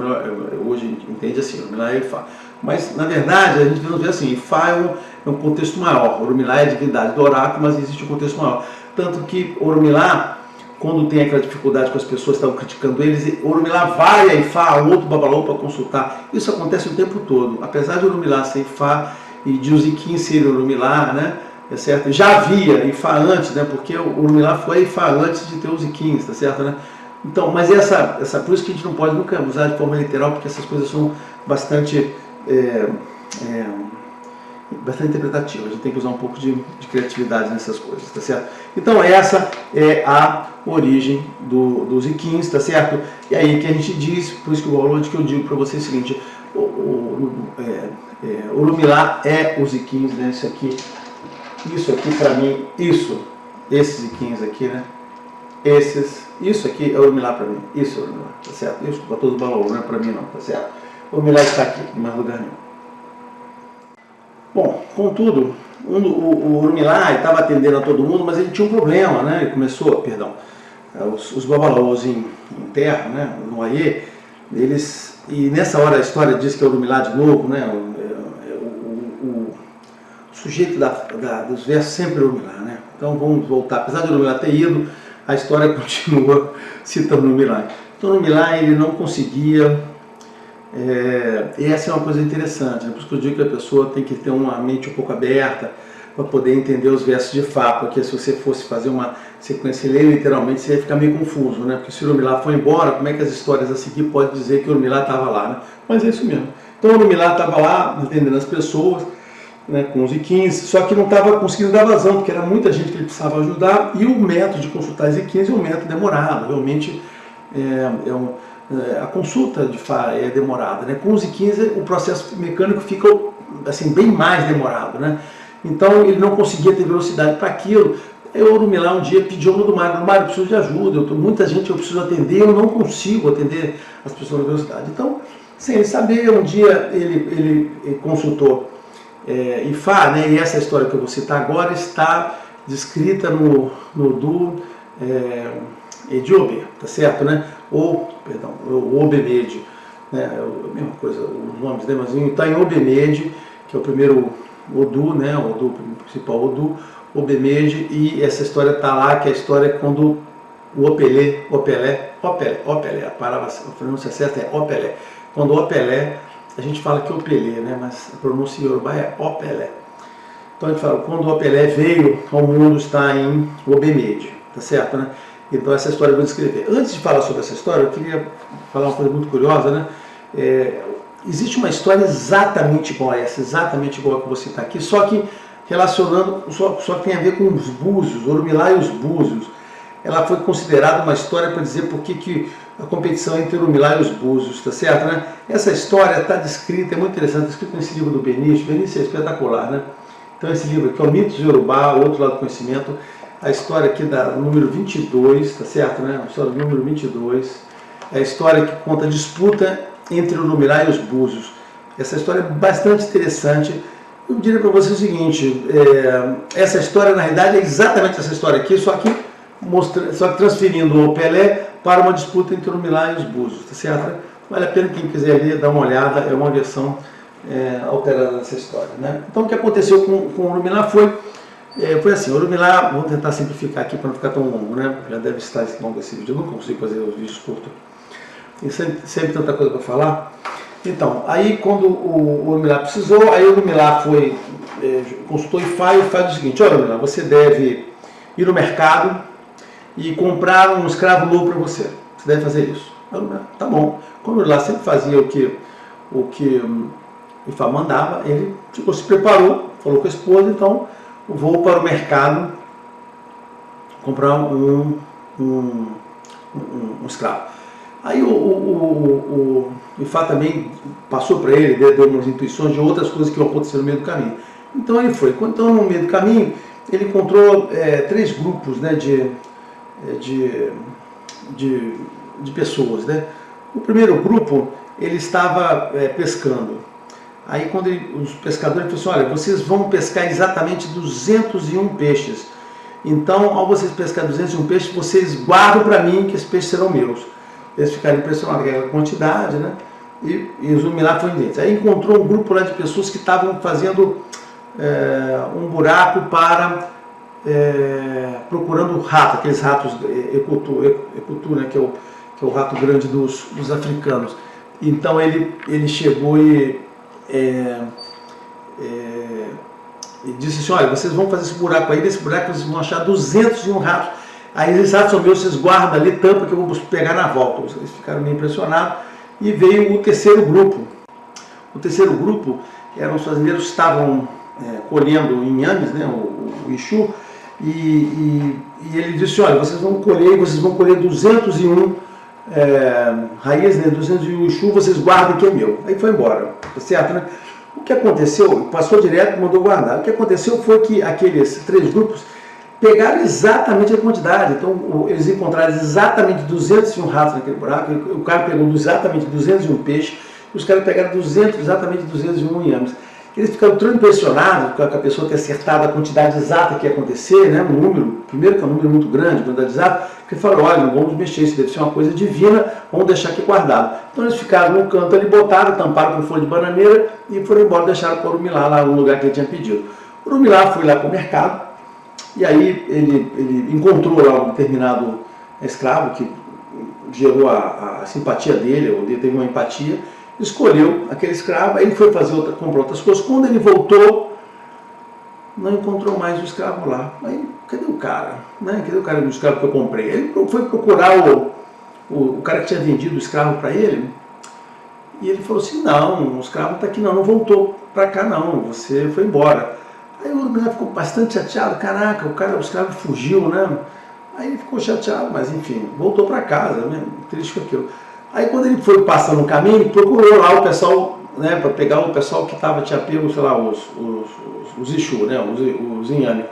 Hoje a gente entende assim, Orumilá é Ifá. Mas, na verdade, a gente vê assim, Ifá é um contexto maior. Orumilá é a divindade do oráculo, mas existe um contexto maior. Tanto que Orumilá, quando tem aquela dificuldade com as pessoas que estavam criticando eles, Orumilá vai a Ifá, a outro babalô para consultar. Isso acontece o tempo todo. Apesar de Orumilá ser Ifá e de os Iquins serem Orumilá, né? É certo? Já havia Ifá antes, né? Porque o Orumilá foi Ifá antes de ter os Iquins, tá certo, né? Então, mas por isso que a gente não pode nunca usar de forma literal, porque essas coisas são bastante interpretativas. A gente tem que usar um pouco de criatividade nessas coisas, tá certo? Então essa é a origem dos Iquins, tá certo? E aí que a gente diz, por isso que o valor que eu digo para vocês é o seguinte: Orumilá é os Iquins, né? Isso aqui para mim, esses Iquins aqui, né? Isso aqui é Orumilá para mim, isso é Orumilá, tá certo? Isso para todos os valores, não é para mim não, tá certo? Orumilá está aqui, em mais lugar nenhum. Bom, contudo, o Orumilá estava atendendo a todo mundo, mas ele tinha um problema, né? Ele começou, os babalôs em terra, né? No Aie, e nessa hora a história diz que é Orumilá de novo, né? O sujeito dos versos sempre é Orumilá, né? Então vamos voltar, apesar de Orumilá ter ido, a história continua citando Orumilá. Então Orumilá ele não conseguia. Essa é uma coisa interessante, né? Por isso que eu digo que a pessoa tem que ter uma mente um pouco aberta para poder entender os versos de Fá, porque se você fosse fazer uma sequência e ler literalmente, você ia ficar meio confuso, né? Porque se Orumilá foi embora, como é que as histórias a seguir podem dizer que Orumilá estava lá, né? Mas é isso mesmo. Então Orumilá estava lá, atendendo as pessoas, né, com os Iquins, só que não estava conseguindo dar vazão, porque era muita gente que ele precisava ajudar, e o método de consultar os Iquins é um método demorado, realmente a consulta de Fá é demorada, né? Com os Iquins o processo mecânico fica assim, bem mais demorado, né? Então ele não conseguia ter velocidade para aquilo. O Orumilá um dia pediu ao Mário, eu preciso de ajuda, muita gente eu preciso atender, eu não consigo atender as pessoas na velocidade. Então, sem ele saber, um dia ele consultou Ifá, né? E essa história que eu vou citar agora está descrita no Du Ediobe, tá certo, né? O Obemede, né? A mesma coisa, os nomes, né? Mas está em Obemede, que é o primeiro Odu, né? O Odu, o principal Odu, Obemede, e essa história está lá, que é a história quando o Opelé, a pronúncia certa é Opelé. Quando o Opelé, a gente fala que é Opelé, né? Mas a pronúncia em Yorubá é Opelé. Então a gente fala, quando o Opelé veio ao mundo, está em Obemede, tá certo, né? Então essa história eu vou descrever. Antes de falar sobre essa história, eu queria falar uma coisa muito curiosa, né? Existe uma história exatamente igual a essa, exatamente igual a que eu vou citar aqui, só que relacionando, só que tem a ver com os búzios, Orumilá e os búzios. Ela foi considerada uma história para dizer por que a competição entre Orumilá e os búzios, tá certo, né? Essa história está descrita, é muito interessante, está escrito nesse livro do Benício. Benício é espetacular, né? Então esse livro aqui é o Mitos de Yorubá, o Outro Lado do Conhecimento, a história aqui do número 22, tá certo, né? A história do número 22, é a história que conta a disputa entre Orumilá e os búzios. Essa história é bastante interessante. Eu diria para você o seguinte, essa história na realidade é exatamente essa história aqui, só que transferindo o Opelé para uma disputa entre Orumilá e os búzios, tá certo? Vale a pena quem quiser ler, dar uma olhada, é uma versão alterada dessa história, né? Então o que aconteceu com Orumilá foi assim, Orumilá, vamos tentar simplificar aqui para não ficar tão longo, né? Já deve estar longo esse vídeo, eu não consigo fazer os vídeos curtos, tem sempre tanta coisa para falar. Então, aí quando o Orumilá precisou, aí o Orumilá foi, consultou Ifá, e o Ifá disse o seguinte: olha, Orumilá, você deve ir no mercado e comprar um escravo novo para você. Você deve fazer isso. Orumilá, tá bom. Como o Orumilá sempre fazia o que o Ifá mandava, ele se preparou, falou com a esposa, então vou para o mercado comprar um escravo. Aí o Ifá também passou para ele, deu umas intuições de outras coisas que iam acontecer no meio do caminho. Então ele foi. Então no meio do caminho ele encontrou 3 grupos, né, de pessoas, né? O primeiro grupo, ele estava pescando. Aí quando os pescadores falaram assim, olha, vocês vão pescar exatamente 201 peixes. Então, ao vocês pescar 201 peixes, vocês guardam para mim que esses peixes serão meus. Eles ficaram impressionados com aquela quantidade, né? E os Rumilá foram dentes. Aí encontrou um grupo lá de pessoas que estavam fazendo um buraco para procurando rato, aqueles ratos ecutu, né, que é o rato grande dos africanos. Então ele chegou e disse assim, olha, vocês vão fazer esse buraco aí, nesse buraco vocês vão achar 201 ratos. Aí esses ratos são meus, vocês guardam ali, tampa que eu vou pegar na volta. Eles ficaram meio impressionados. E veio o terceiro grupo. O terceiro grupo eram os fazendeiros que estavam colhendo inhames, né, o Exu, e ele disse, olha, vocês vão colher 201 raízes, né, 201 Exu, vocês guardem que é meu. Aí foi embora, tá certo, né? O que aconteceu, passou direto e mandou guardar. O que aconteceu foi que aqueles 3 grupos pegaram exatamente a quantidade. Então eles encontraram exatamente 201 ratos naquele buraco, o cara pegou exatamente 201 peixes, e os caras pegaram exatamente 201 inhames. Eles ficaram tão impressionados com a pessoa ter acertado a quantidade exata que ia acontecer, né? Um número, primeiro que é um número muito grande, quantidade exata, que falaram, olha, não vamos mexer, isso deve ser uma coisa divina, vamos deixar aqui guardado. Então eles ficaram no canto ali, botaram, tamparam com folha de bananeira e foram embora, deixaram para o Rumilá lá no lugar que ele tinha pedido. O Rumilá foi lá para o mercado, e aí ele encontrou lá um determinado escravo que gerou a simpatia dele, ou teve uma empatia, escolheu aquele escravo, aí ele foi fazer comprou outras coisas. Quando ele voltou, não encontrou mais o escravo lá. Aí, cadê o cara? Né? Cadê o cara do escravo que eu comprei? Ele foi procurar o cara que tinha vendido o escravo para ele, e ele falou assim, não, o escravo não está aqui não voltou para cá não, você foi embora. Aí o Rumilá ficou bastante chateado, caraca, o escravo fugiu, né? Aí ele ficou chateado, mas enfim, voltou para casa, né? Triste com aquilo. Aí quando ele foi passando no caminho, ele procurou lá o pessoal, né, para pegar o pessoal que tinha pego, sei lá, os Exu, né, os inhame.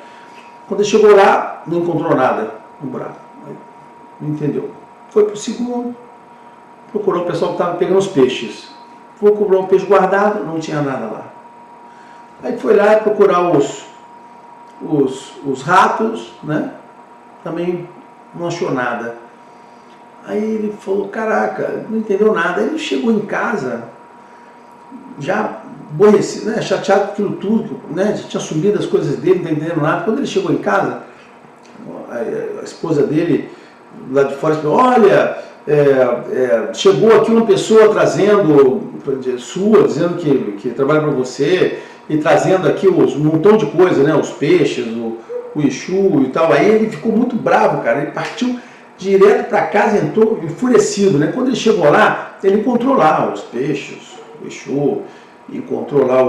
Quando ele chegou lá, não encontrou nada no buraco. Não entendeu. Foi para o segundo, procurou o pessoal que estava pegando os peixes. Procurou o peixe guardado, não tinha nada lá. Aí foi lá procurar os ratos, né, também não achou nada. Aí ele falou, caraca, não entendeu nada. Aí ele chegou em casa, já aborrecido, né, chateado com aquilo tudo, né, já tinha sumido as coisas dele, não entendendo nada. Quando ele chegou em casa, a esposa dele, lá de fora, falou, olha, chegou aqui uma pessoa trazendo, dizendo que trabalha para você, e trazendo aqui um montão de coisa, né, os peixes, o Exu e tal. Aí ele ficou muito bravo, cara, ele partiu direto para casa, entrou enfurecido, né? Quando ele chegou lá, ele encontrou lá os peixes, o Exu, encontrou lá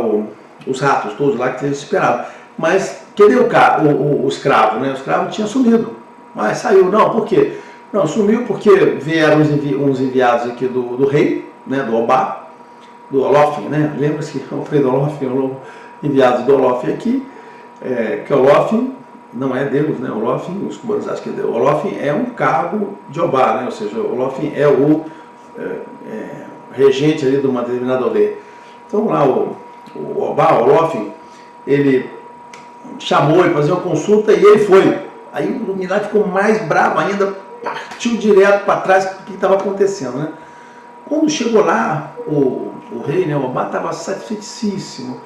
os ratos todos lá que ele esperava. Mas cadê o escravo, né? O escravo tinha sumido, mas saiu. Não, por quê? Não, sumiu porque vieram uns enviados aqui do rei, né? Do Obá, do Olofim, né? Lembra-se que o Alfredo Olofim, enviados do Olofim aqui, que Olofim não é Deus, né? Olofim, os cubanos acham que é Deus. Olofim é um cargo de Obá, né? Ou seja, Olofim é o regente ali de uma determinada aldeia. Então lá o Obá, Olofim, ele chamou ele para fazer uma consulta e ele foi. Aí o Rumilá ficou mais bravo ainda, partiu direto para trás do que estava acontecendo, né? Quando chegou lá, o rei, né, o Obá, estava satisfeitíssimo.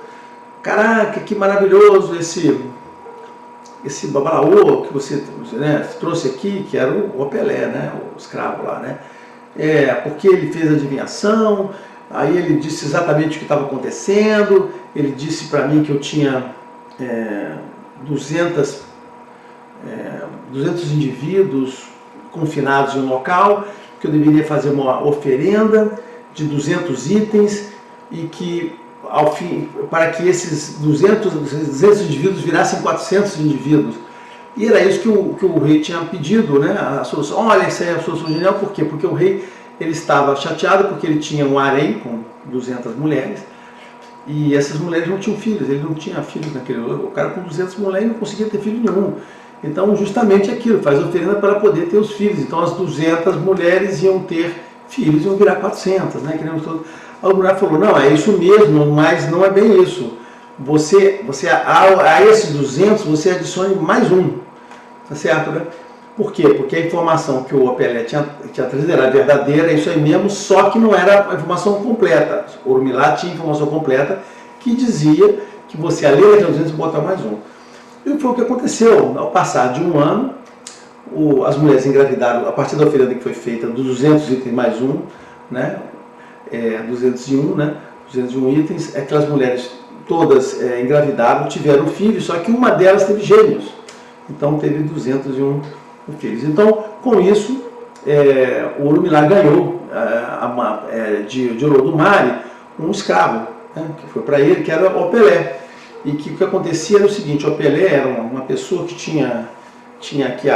Caraca, que maravilhoso esse babalaô que você, né, trouxe aqui, que era o Opelé, né, o escravo lá, né? Porque ele fez adivinhação, aí ele disse exatamente o que estava acontecendo, ele disse para mim que eu tinha 200 indivíduos confinados em um local, que eu deveria fazer uma oferenda de 200 itens e que, ao fim, para que esses 200 indivíduos virassem 400 indivíduos. E era isso que o rei tinha pedido, né, a solução. Olha, essa é a solução genial, por quê? Porque o rei ele estava chateado porque ele tinha um harém com 200 mulheres, e essas mulheres não tinham filhos, ele não tinha filhos naquele... O cara com 200 mulheres não conseguia ter filho nenhum. Então, justamente aquilo, faz oferenda para poder ter os filhos. Então, as 200 mulheres iam ter filhos, iam virar 400, né? A mulher falou, não, é isso mesmo, mas não é bem isso. A esses 200, você adicione mais um, tá certo, né? Por quê? Porque a informação que o Opelé tinha trazido era verdadeira, isso aí mesmo, só que não era a informação completa. O Orumilá tinha informação completa que dizia que você, além daqueles 200, botar mais um. E foi o que aconteceu. Ao passar de um ano, as mulheres engravidaram, a partir da oferenda que foi feita, dos 200 itens mais um, né? 201, né? 201 itens, aquelas mulheres todas engravidaram, tiveram filhos, só que uma delas teve gêmeos. Então teve 201 filhos. Então, com isso, o Orumilá ganhou de Olodumare um escravo, né? Que foi para ele, que era o Opelé. E que o que acontecia era o seguinte, o Opelé era uma pessoa que tinha aqui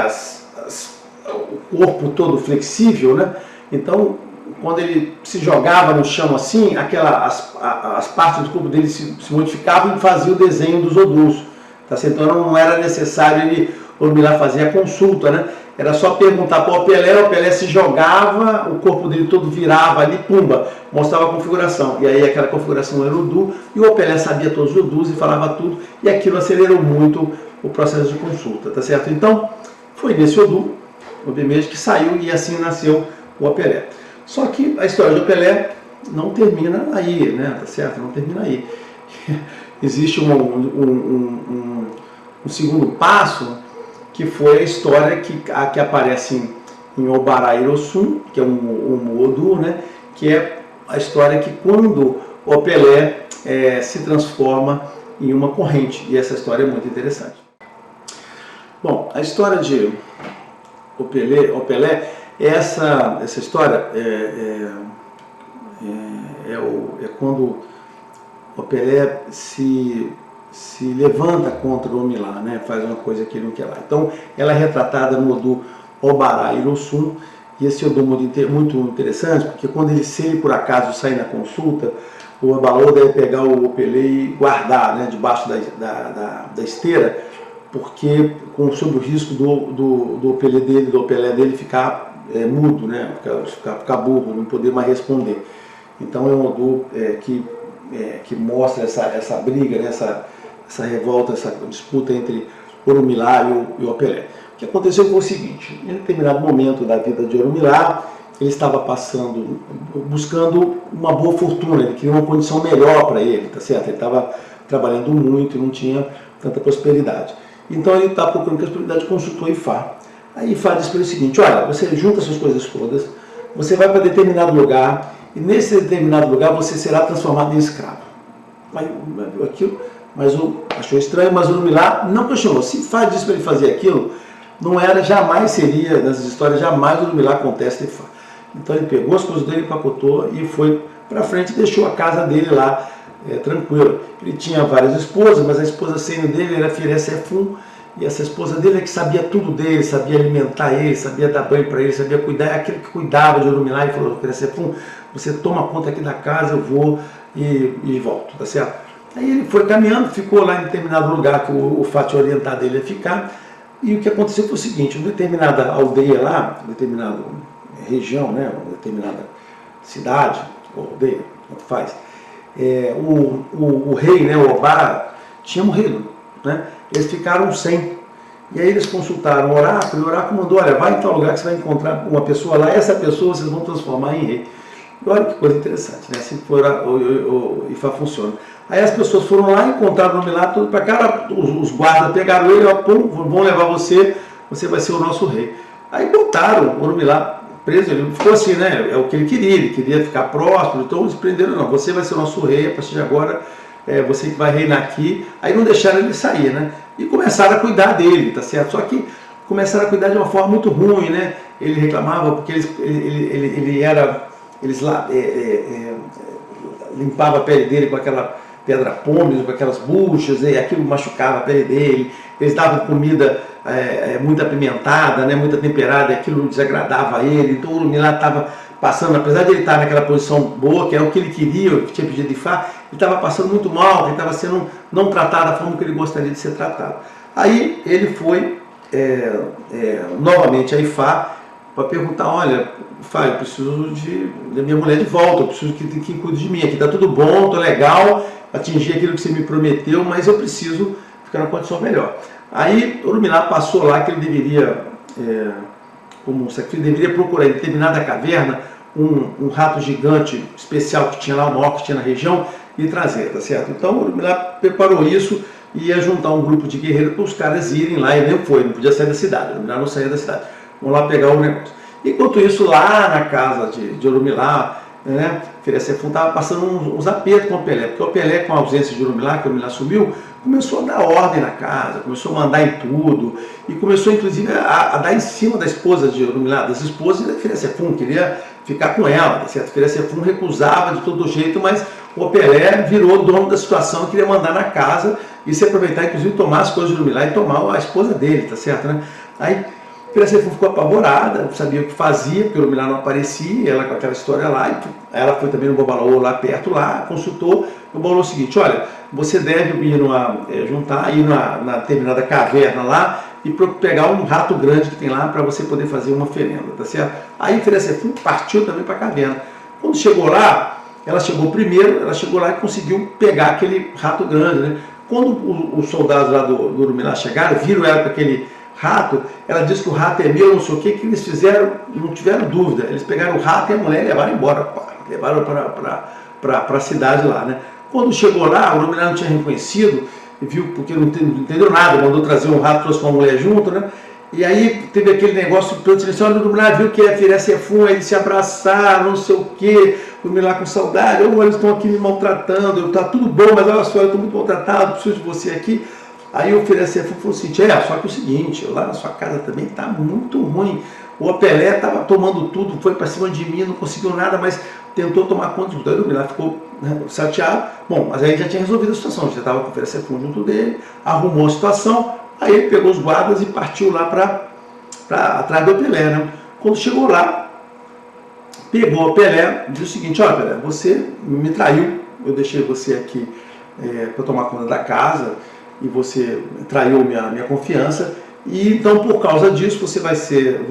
o corpo todo flexível, né? Então, quando ele se jogava no chão assim, as partes do corpo dele se modificavam e fazia o desenho dos odus. Tá? Então não era necessário o Orumilá fazer a consulta, né? Era só perguntar para o Opelé se jogava, o corpo dele todo virava ali, pumba, mostrava a configuração. E aí aquela configuração era o Odu, e o Opelé sabia todos os Odus e falava tudo, e aquilo acelerou muito o processo de consulta, tá certo? Então, foi nesse Odu, o Bemejo, que saiu e assim nasceu o Opelé. Só que a história do Opelé não termina aí, né? Tá certo? Não termina aí. Existe um segundo passo, que foi a história que aparece em Obará Irosum, que é um Odu, né? Que é a história que quando o Opelé se transforma em uma corrente. E essa história é muito interessante. Bom, a história de Opelé, essa história é quando Opelé se levanta contra o Orumilá, né? Faz uma coisa que ele não quer lá. Então, ela é retratada no Odu Obará Irosum, e esse Odu é muito interessante, porque se ele por acaso sair na consulta, o Abalô deve pegar o Opelé e guardar, né, debaixo da esteira, porque sob o risco do Opelé dele ficar mudo, né? Ficar burro, não poder mais responder. Então é um Odu que mostra essa briga, né? essa revolta, essa disputa entre Orumilá e o Opelé. O que aconteceu foi o seguinte: em determinado momento da vida de Orumilá, ele estava buscando uma boa fortuna, ele queria uma condição melhor para ele, tá certo? Ele estava trabalhando muito e não tinha tanta prosperidade. Então ele está procurando prosperidade, consultou Ifá. Aí Ifá disse para ele o seguinte: olha, você junta essas coisas todas, você vai para determinado lugar, e nesse determinado lugar você será transformado em escravo. Mas achou estranho, mas o Orumilá não questionou. Se Ifá disse para ele fazer aquilo, jamais seria, nessas histórias, jamais o Orumilá contesta Ifá. Então ele pegou as coisas dele, empacotou e foi para frente e deixou a casa dele lá tranquila. Ele tinha várias esposas, mas a esposa sênior dele era Firecefum, e essa esposa dele é que sabia tudo dele, sabia alimentar ele, sabia dar banho para ele, sabia cuidar, é aquele que cuidava de Orumilá, e falou: Firecefum, você toma conta aqui da casa, eu vou e volto, tá certo? Aí ele foi caminhando, ficou lá em determinado lugar que o Fá tinha orientado ele a ficar, e o que aconteceu foi o seguinte: uma determinada aldeia lá, uma determinada região, né, uma determinada cidade, ou aldeia, como faz, o rei, né, o Obá, tinha morrido, né? Eles ficaram sem. E aí eles consultaram o oráculo, e o oráculo mandou: olha, vai em tal lugar que você vai encontrar uma pessoa lá, essa pessoa vocês vão transformar em rei. E olha que coisa interessante, né? Assim que o Ifá funciona. Aí as pessoas foram lá, encontraram o Orumilá, tudo para cá, os guardas pegaram ele, vão levar você vai ser o nosso rei. Aí botaram o Orumilá preso, ele ficou assim, né? É o que ele queria ficar próspero, então eles prenderam: não, você vai ser o nosso rei, a partir de agora você que vai reinar aqui. Aí não deixaram ele sair, né? E começaram a cuidar dele, tá certo? Só que começaram a cuidar de uma forma muito ruim, né? Ele reclamava porque eles limpavam a pele dele com aquela pedra pômez, com aquelas buchas, e aquilo machucava a pele dele. Eles davam comida muito apimentada, né, muito temperada, e aquilo desagradava a ele. Então o Orumilá estava passando, apesar de ele estar naquela posição boa, que é o que ele queria, o que tinha pedido de IFA, ele estava passando muito mal, ele estava sendo não tratado da forma que ele gostaria de ser tratado. Aí ele foi novamente a IFA para perguntar, olha, IFA, eu preciso da minha mulher de volta, eu preciso que cuide de mim, aqui está tudo bom, estou legal, atingi aquilo que você me prometeu, mas eu preciso ficar numa condição melhor. Aí Orumilá passou lá que ele deveria, como um sacrifício, deveria procurar em determinada caverna um rato gigante especial que tinha lá, o maior que tinha na região, e trazer, tá certo? Então Orumilá preparou isso e ia juntar um grupo de guerreiros para os caras irem lá, e nem foi, não podia sair da cidade, Orumilá não saía da cidade. Vamos lá pegar o negócio. Enquanto isso, lá na casa de Orumilá, né, Firecefum estava passando uns apertos com o Pelé, porque o Pelé, com a ausência de Orumilá, que o Orumilá sumiu, começou a dar ordem na casa, começou a mandar em tudo, e começou inclusive a dar em cima da esposa de Orumilá, das esposas de Firecefum, queria ficar com ela, certo? Firecefum recusava de todo jeito, mas o Pelé virou dono da situação e queria mandar na casa e se aproveitar, inclusive, tomar as coisas de Orumilá e tomar a esposa dele, tá certo, né? Aí Firecefum ficou apavorada, não sabia o que fazia, porque o Orumilá não aparecia, ela com aquela história lá, e ela foi também no Babalaô lá perto, lá, consultou, o Babalaô o seguinte, olha, você deve ir na determinada caverna lá e pegar um rato grande que tem lá para você poder fazer uma oferenda, tá certo? Aí Firecefum partiu também para a caverna. Quando chegou lá, ela chegou primeiro, ela chegou lá e conseguiu pegar aquele rato grande, né? Quando os soldados lá do Orumilá chegaram, viram ela com aquele rato, ela disse que o rato é meu, não sei o que eles fizeram, não tiveram dúvida, eles pegaram o rato e a mulher levaram embora, levaram para a cidade lá, né? Quando chegou lá, o Orumilá não tinha reconhecido, viu, porque não entendeu nada, mandou trazer um rato, trouxe uma mulher junto, né? E aí teve aquele negócio, o Orumilá viu que é Firecefum, eles se abraçaram, não sei o que, o Orumilá com saudade, eles estão aqui me maltratando, está tudo bom, mas olha só, eu estou muito maltratado, preciso de você aqui. Aí o Firecefum falou assim, só que o seguinte, lá na sua casa também está muito ruim, o Pelé estava tomando tudo, foi para cima de mim, não conseguiu nada, mas tentou tomar conta de tudo. Aí o Orumilá ficou chateado, bom, mas aí já tinha resolvido a situação, já estava com o Firecefum junto dele, arrumou a situação, aí ele pegou os guardas e partiu lá atrás do Pelé, né? Quando chegou lá, pegou o Pelé e disse o seguinte, olha Pelé, você me traiu, eu deixei você aqui para tomar conta da casa, e você traiu minha confiança, e então por causa disso você vai ser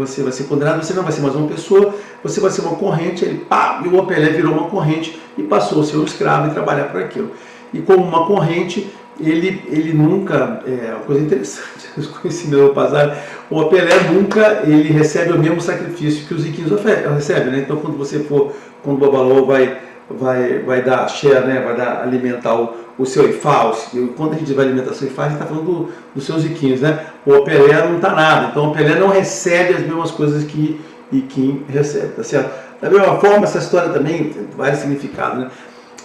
condenado, você não vai ser mais uma pessoa, você vai ser uma corrente, e o Pelé virou uma corrente e passou a ser um escravo e trabalhar por aquilo. E como uma corrente, ele nunca, uma coisa interessante, conhecimento passado, o Pelé nunca recebe o mesmo sacrifício que os Iquins recebem, né? Então quando o Babalaô vai dar share, né? Vai alimentar o seu Ifá, quando a gente vai alimentar o seu Ifá, a gente está falando dos seus Iquins, né? O Pelé não está nada, então o Pelé não recebe as mesmas coisas que Iquim recebe, tá certo? Da mesma forma, essa história também tem vários significados, né?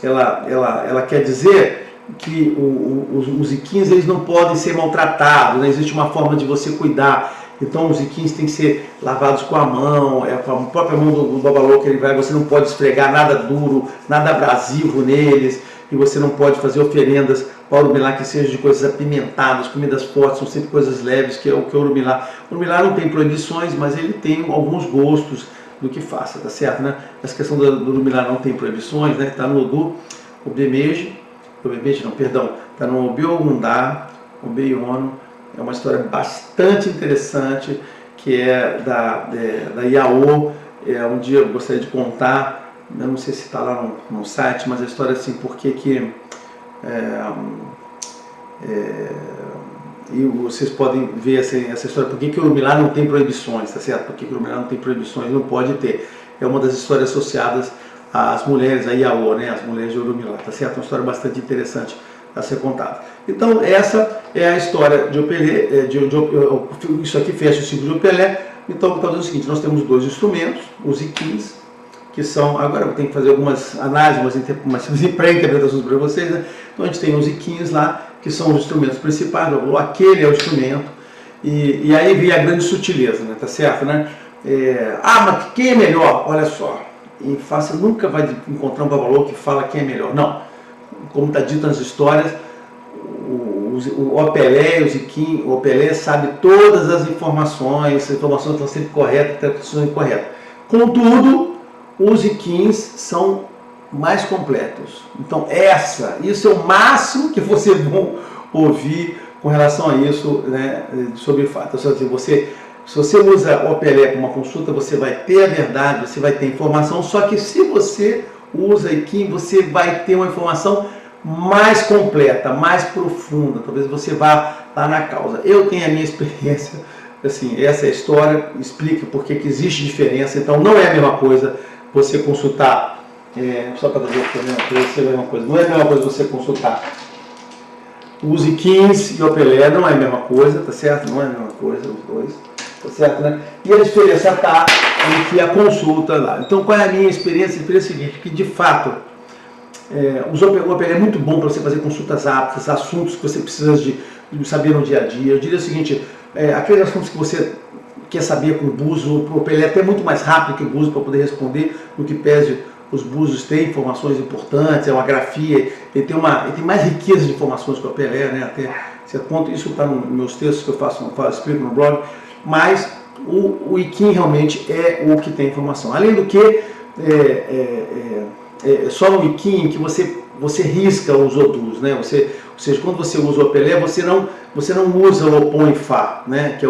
Ela quer dizer que os Iquins eles não podem ser maltratados, né? Existe uma forma de você cuidar. Então os Iquins têm que ser lavados com a mão, com a própria mão do Babalaô que ele vai, você não pode esfregar nada duro, nada abrasivo neles, e você não pode fazer oferendas para o Orumilá que sejam de coisas apimentadas, comidas fortes, são sempre coisas leves, que é o que o Orumilá. O Orumilá não tem proibições, mas ele tem alguns gostos do que faça, tá certo, né? Essa questão do Orumilá não tem proibições, né? Está no Odu, o Bemeje, está no Obiogundá, o Beiono. É uma história bastante interessante, que é da Iaô. Um dia eu gostaria de contar, eu não sei se está lá no site, mas a história assim, porque que... e vocês podem ver essa história, por que o Orumilá não tem proibições, tá certo? Por que o Orumilá não tem proibições, não pode ter. É uma das histórias associadas às mulheres, a Iaô, né? As mulheres de Orumilá, tá certo? É uma história bastante interessante a ser contada. Então essa é a história de Opelé, isso aqui fecha o ciclo de Opelé. Então está dizendo o seguinte, nós temos dois instrumentos, os Iquins, que são, agora eu tenho que fazer algumas análises, umas pré-interpretações para vocês, né? Então a gente tem os Iquins lá, que são os instrumentos principais, aquele é o instrumento, e aí vem a grande sutileza, né? Tá certo, né? Mas quem é melhor? Olha só, em face nunca vai encontrar um Babalaô que fala quem é melhor, não. Como está dito nas histórias, o Opelé e o Iquim, o Opelé sabe todas as informações estão sempre corretas, interpretações incorretas. Contudo, os Iquins são mais completos. Então isso é o máximo que vocês vão ouvir com relação a isso, né, sobre fato. Então, se você usa o Opelé para uma consulta, você vai ter a verdade, você vai ter informação, só que se você usa Iquim, você vai ter uma informação mais completa, mais profunda, talvez você vá lá na causa. Eu tenho a minha experiência, assim, essa é a história, explica por que existe diferença, então não é a mesma coisa você consultar, só para dizer que é a mesma coisa, não é a mesma coisa você consultar os Iquins e o Opelé, não é a mesma coisa, tá certo? Não é a mesma coisa, os dois, tá certo, né? E a diferença está em que a consulta lá. Então, qual é a minha experiência? A experiência é a seguinte, que de fato, o Opelé é muito bom para você fazer consultas rápidas, assuntos que você precisa de saber no dia a dia. Eu diria o seguinte, aqueles assuntos que você quer saber com o Buzo, o Opelé é até muito mais rápido que o Buzo para poder responder, do que pese os Buzos têm informações importantes, é uma grafia, ele tem mais riqueza de informações que o Opelé, né? Até certo ponto, isso está nos meus textos que eu explico no blog, mas o Iquim realmente é o que tem informação. Além do que, só no Iquim que você risca os odus, né? Ou seja, quando você usa o Opelé, você não usa o Opon e Fá, né? que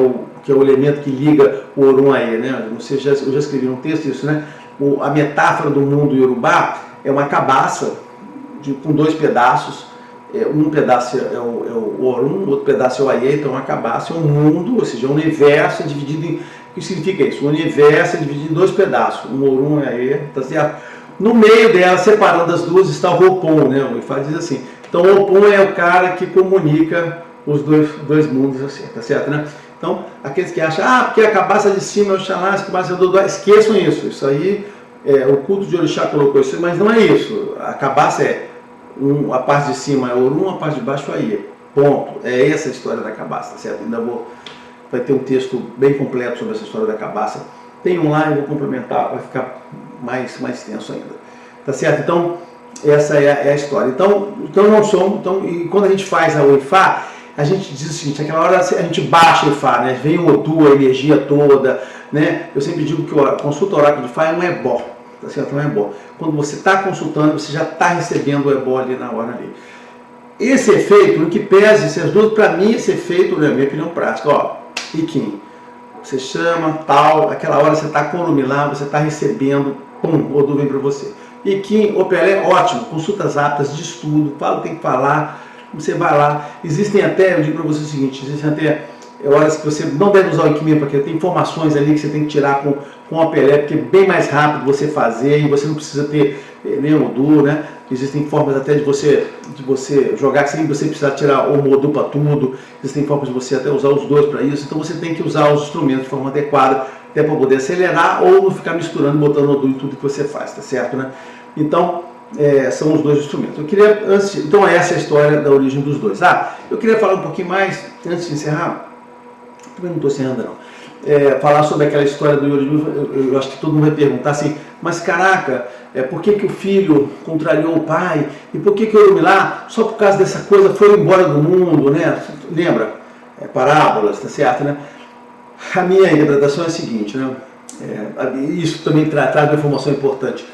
é o elemento que liga o Orum a E, né? Eu já escrevi um texto isso, né? A metáfora do mundo iorubá é uma cabaça com dois pedaços. Um pedaço é o Orum, outro pedaço é o Aie, então uma cabaça é um mundo, ou seja, o universo é dividido em... O que significa isso? O universo é dividido em dois pedaços, um Orum e Aie, tá certo? No meio dela, separando as duas, está o Opon, né? O Ifá diz assim. Então o Opon é o cara que comunica os dois mundos, assim, tá certo, né? Então, aqueles que acham, porque a cabaça de cima é o Xalá, a cabaça do Dodó, esqueçam isso. Isso aí, o culto de Orixá colocou isso, mas não é isso. A cabaça a parte de cima é Orum, a parte de baixo é Aie. Ponto. É essa a história da cabaça, tá certo? Vai ter um texto bem completo sobre essa história da cabaça. Tem um lá, eu vou complementar, vai ficar mais tenso ainda. Tá certo? Então, essa é a história. Então não somos. E quando a gente faz a Ifá, a gente diz o seguinte, naquela hora a gente baixa o Ifá, né? Vem o Odu, a energia toda, né? Eu sempre digo que a consulta oráculo de Ifá é um ebó, tá certo? É um ebó. Quando você está consultando, você já está recebendo o ebó ali na hora ali. Esse efeito, no que pese, essas duas, para mim, esse efeito, na minha opinião prática, Iquim, você chama, tal, aquela hora você está com o Orumilá, você está recebendo, o Odu vem para você. Iquim, Opelé, ótimo, consultas rápidas de estudo, tem que falar, você vai lá. Existem até, eu digo para você o seguinte, existem até horas que você não deve usar o Iquim, porque tem informações ali que você tem que tirar com o Opelé, porque é bem mais rápido você fazer e você não precisa ter nenhum Odu, né? Existem formas até de você jogar sem você precisar tirar o Odu para tudo. Existem formas de você até usar os dois para isso. Então você tem que usar os instrumentos de forma adequada, até para poder acelerar ou não ficar misturando, botando Odu em tudo que você faz, tá certo, né? Então, são os dois instrumentos. Eu queria, então essa é a história da origem dos dois. Eu queria falar um pouquinho mais, antes de encerrar, também não estou encerrando não, falar sobre aquela história do Yoridu. Eu acho que todo mundo vai perguntar assim, mas caraca, por que o filho contrariou o pai? E por que o Orumilá, só por causa dessa coisa, foi embora do mundo, né? Lembra? Parábolas, tá certo, né? A minha interpretação é a seguinte, né? Isso também traz uma informação importante.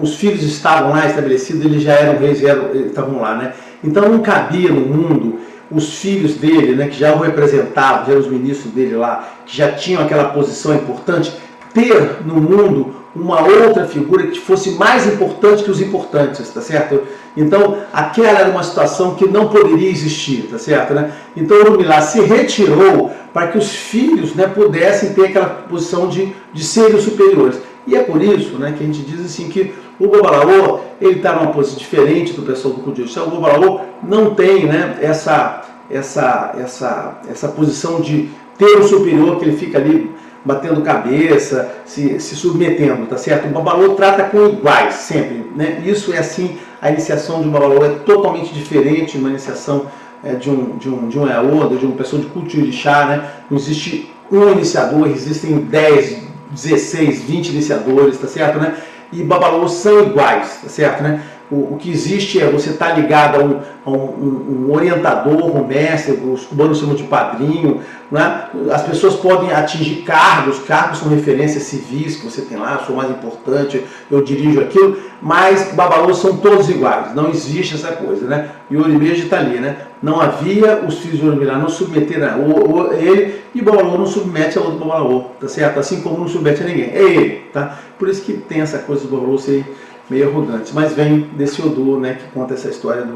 Os filhos estavam lá estabelecidos, eles já eram reis, estavam lá, né? Então não cabia no mundo os filhos dele, né, que já o representavam, já eram os ministros dele lá, que já tinham aquela posição importante, ter no mundo uma outra figura que fosse mais importante que os importantes, tá certo? Então, aquela era uma situação que não poderia existir, tá certo, né? Então, o Orumilá se retirou para que os filhos, né, pudessem ter aquela posição de seres superiores. E é por isso, né, que a gente diz assim que o Babalaô, ele está numa posição diferente do pessoal do culto de Orixá. O Babalaô não tem, né, essa posição de ter um superior que ele fica ali batendo cabeça, se submetendo, tá certo? O Babalaô trata com iguais, sempre, né? Isso é assim, a iniciação de um Babalaô é totalmente diferente de uma iniciação de um Eaoda, de uma pessoa de culto de Orixá, né? Não existe um iniciador, existem 10, 16, 20 iniciadores, tá certo, né? E Babalaôs são iguais, tá certo, né? O que existe é você estar ligado a um orientador, um mestre, os cubanos chamam de padrinho, né? As pessoas podem atingir cargos são referências civis que você tem lá, eu sou mais importante, eu dirijo aquilo, mas babalôs são todos iguais, não existe essa coisa, né? E o Orimeji está ali, né? Não havia, os filhos de Orumilá não submeteram ele, e babalô não submete a outro babalô, tá certo? Assim como não submete a ninguém, é ele, tá? Por isso que tem essa coisa do babalô ser meio arrogante, mas vem desse Odu, né, que conta essa história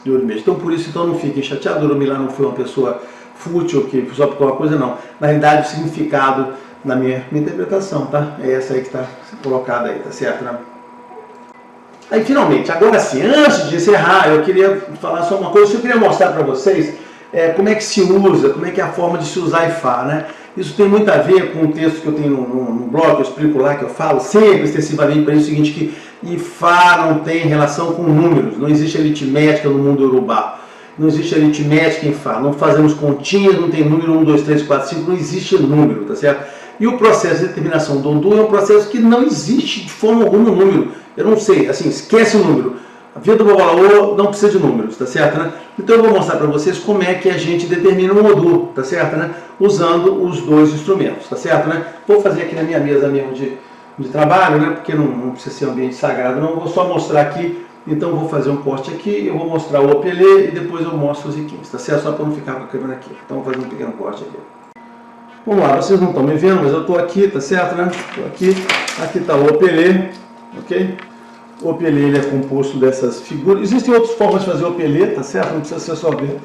do Orimeji. Então por isso, então não fiquem chateados, Orumilá não foi uma pessoa fútil, que só por uma coisa, não. Na realidade, o significado na minha interpretação, tá? É essa aí que está colocada aí, tá certo, né? Aí finalmente, agora sim, antes de encerrar, eu queria falar só uma coisa, eu queria mostrar para vocês como é que se usa, como é que é a forma de se usar Ifá, né? Isso tem muito a ver com um texto que eu tenho no blog, eu explico lá, que eu falo sempre extensivamente para isso, o seguinte, que Ifá não tem relação com números, não existe aritmética no mundo urubá, não existe aritmética em Ifá, não fazemos continhas, não tem número 1, 2, 3, 4, 5, não existe número, tá certo? E o processo de determinação do Odu é um processo que não existe de forma alguma no número, eu não sei, assim, esquece o número. A vida do Babalaô não precisa de números, tá certo, né? Então eu vou mostrar para vocês como é que a gente determina um Odu, tá certo, né? Usando os dois instrumentos, tá certo, né? Vou fazer aqui na minha mesa mesmo de trabalho, né? Porque não precisa ser um ambiente sagrado, não. Vou só mostrar aqui, então vou fazer um corte aqui, eu vou mostrar o Opelê e depois eu mostro os iquins, tá certo? Só para não ficar com a câmera aqui. Então vou fazer um pequeno corte aqui. Vamos lá, vocês não estão me vendo, mas eu estou aqui, tá certo, né? Estou aqui está o Opelê, ok? O Opelê ele é composto dessas figuras. Existem outras formas de fazer o Opelê, tá certo? Não precisa ser só ver.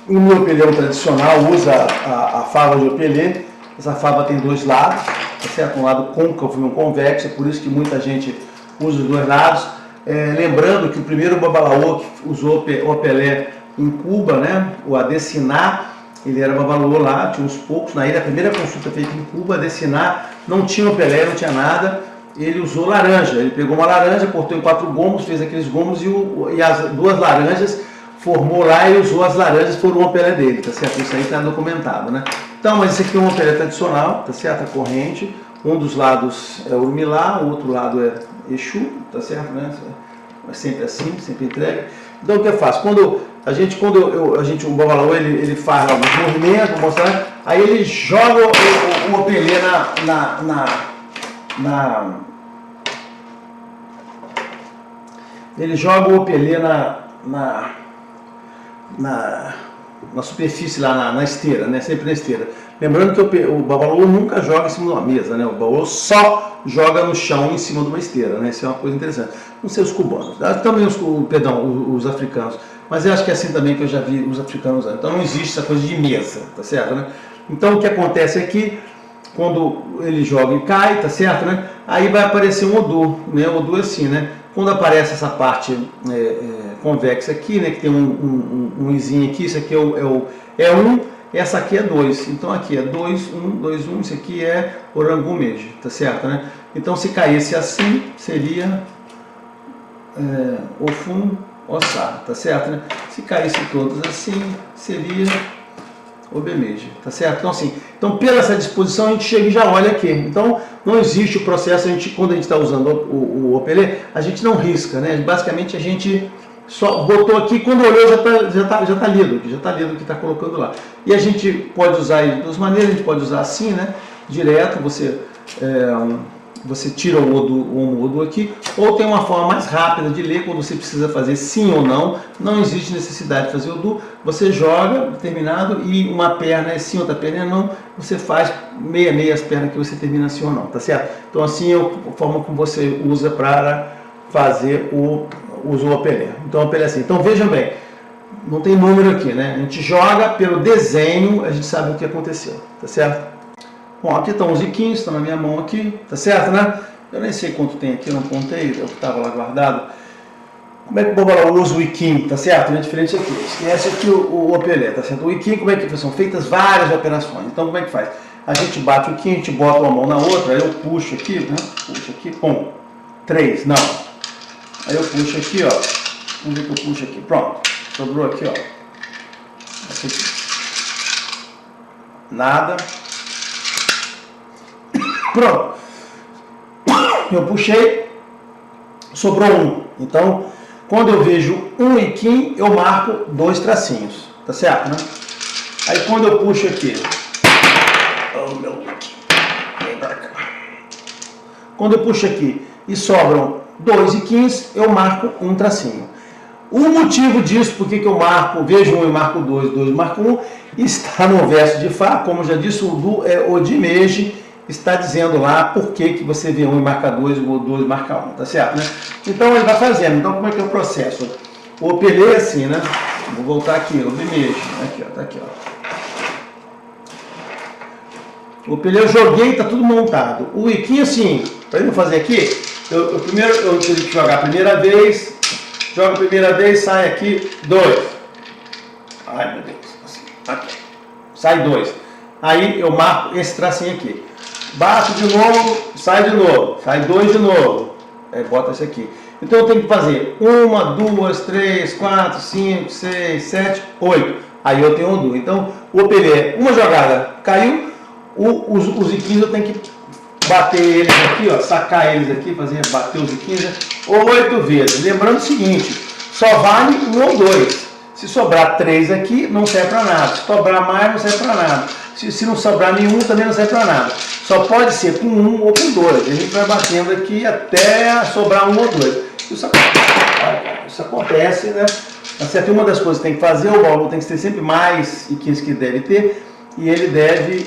O meu Opelê é um tradicional, usa a fava de Opelê. Essa fava tem dois lados, tá certo? Um lado côncavo e um convexo, é por isso que muita gente usa os dois lados. Lembrando que o primeiro babalaô que usou o Opelê em Cuba, né? O Adeciná, ele era babalaô lá, tinha uns poucos. Na ilha, a primeira consulta feita em Cuba, Adeciná, não tinha Opelê, não tinha nada. Ele usou laranja, ele pegou uma laranja, cortou em 4 gomos, fez aqueles gomos e as duas laranjas formou lá e usou as laranjas por um Opelé dele, tá certo? Isso aí está documentado, né? Então, mas esse aqui é um Opelé tradicional, tá certo? A corrente, um dos lados é Urumilá, o outro lado é Exu, tá certo, né? É sempre assim, sempre entrega. Então o que eu faço? Quando o babalaô ele faz alguns movimentos, vou mostrar, aí ele joga o Opelê ele joga o Opelê na superfície lá na esteira, né? Sempre na esteira. Lembrando que o babalaô nunca joga em cima de uma mesa, né? O babalaô só joga no chão em cima de uma esteira, né? Isso é uma coisa interessante. Não sei os cubanos, também os africanos, mas eu acho que é assim também que eu já vi os africanos usando. Então não existe essa coisa de mesa, tá certo, né? Então o que acontece é que quando ele joga e cai, tá certo, né? Aí vai aparecer um Odu, né? O Odu é assim, né? Quando aparece essa parte convexa aqui, né? Que tem um izinho aqui, isso aqui é 1, essa aqui é 2. Então aqui é 2, 1, 2, 1, isso aqui é Orangumeji, tá certo, né? Então se caísse assim, seria Ofum, Ossá, tá certo, né? Se caísse todos assim, seria Obemeji, tá certo? Então assim, pela essa disposição a gente chega e já olha aqui. Então não existe o processo, quando a gente está usando o Opelê, a gente não risca, né? Basicamente a gente só botou aqui, quando olhou já tá lido o que está colocando lá. E a gente pode usar de duas maneiras, a gente pode usar assim, né? Direto, você tira o Odu aqui, ou tem uma forma mais rápida de ler, quando você precisa fazer sim ou não existe necessidade de fazer Odu, você joga terminado e uma perna é sim, outra perna é não, você faz meia as pernas que você termina sim ou não, tá certo? Então assim é a forma como você usa para fazer o Opelé. Então o Opelé é assim. Então vejam bem, não tem número aqui, né? A gente joga pelo desenho, a gente sabe o que aconteceu, tá certo? Bom, aqui estão os iquins, estão na minha mão aqui, tá certo, né? Eu nem sei quanto tem aqui, eu não contei, é o que estava lá guardado. Como é que o babalaô usa o iquim, tá certo? É diferente aqui. Esquece aqui o Opelé, tá certo? O iquim, como é que são feitas várias operações. Então, como é que faz? A gente bate o iquim, a gente bota uma mão na outra, aí eu puxo aqui, né? Puxo aqui, pum. 3, não. Aí eu puxo aqui, ó. Vamos ver que eu puxo aqui. Pronto. Sobrou aqui, ó. Aqui. Nada. Pronto. Eu puxei, sobrou 1. Então, Quando eu vejo um Iquim, eu marco 2 tracinhos, tá certo, né? Aí quando eu puxo aqui, oh, meu Iquim, vem pra cá. Quando eu puxo aqui e sobram 2 Iquins, eu marco um tracinho. O motivo disso, por que eu marco, vejo 1 e marco 2, 2 e marco 1, está no verso de Fá, como já disse o Du, o Dimeji está dizendo lá por que você vê 1 e marca 2 ou 2 e marca 1, tá certo, né? Então ele vai fazendo, então como é que é o processo? O Opelê é assim, né? Vou voltar aqui, o Dimeji, aqui ó, tá aqui ó. O Opelê eu joguei, tá tudo montado. O Iquim assim, para ele fazer aqui, primeiro eu tenho que jogar a primeira vez, joga a primeira vez, sai aqui 2. Ai meu Deus, assim, aqui. Sai 2. Aí eu marco esse tracinho aqui. Bato de novo, sai 2 de novo. Aí bota esse aqui. Então eu tenho que fazer 1, 2, 3, 4, 5, 6, 7, 8. Aí eu tenho um Du. Então o Opelê, uma jogada caiu, os Iquins eu tenho que bater eles aqui, ó, sacar eles aqui, bater os Iquins 8 vezes. Lembrando o seguinte, só vale 1 ou 2. Se sobrar 3 aqui, não serve para nada. Se sobrar mais, não serve para nada. Se não sobrar nenhum, também não serve para nada. Só pode ser com 1 ou com 2. A gente vai batendo aqui até sobrar 1 ou 2. Isso acontece, né? Essa é uma das coisas que tem que fazer. O baú tem que ter sempre mais Iquins que deve ter. E ele deve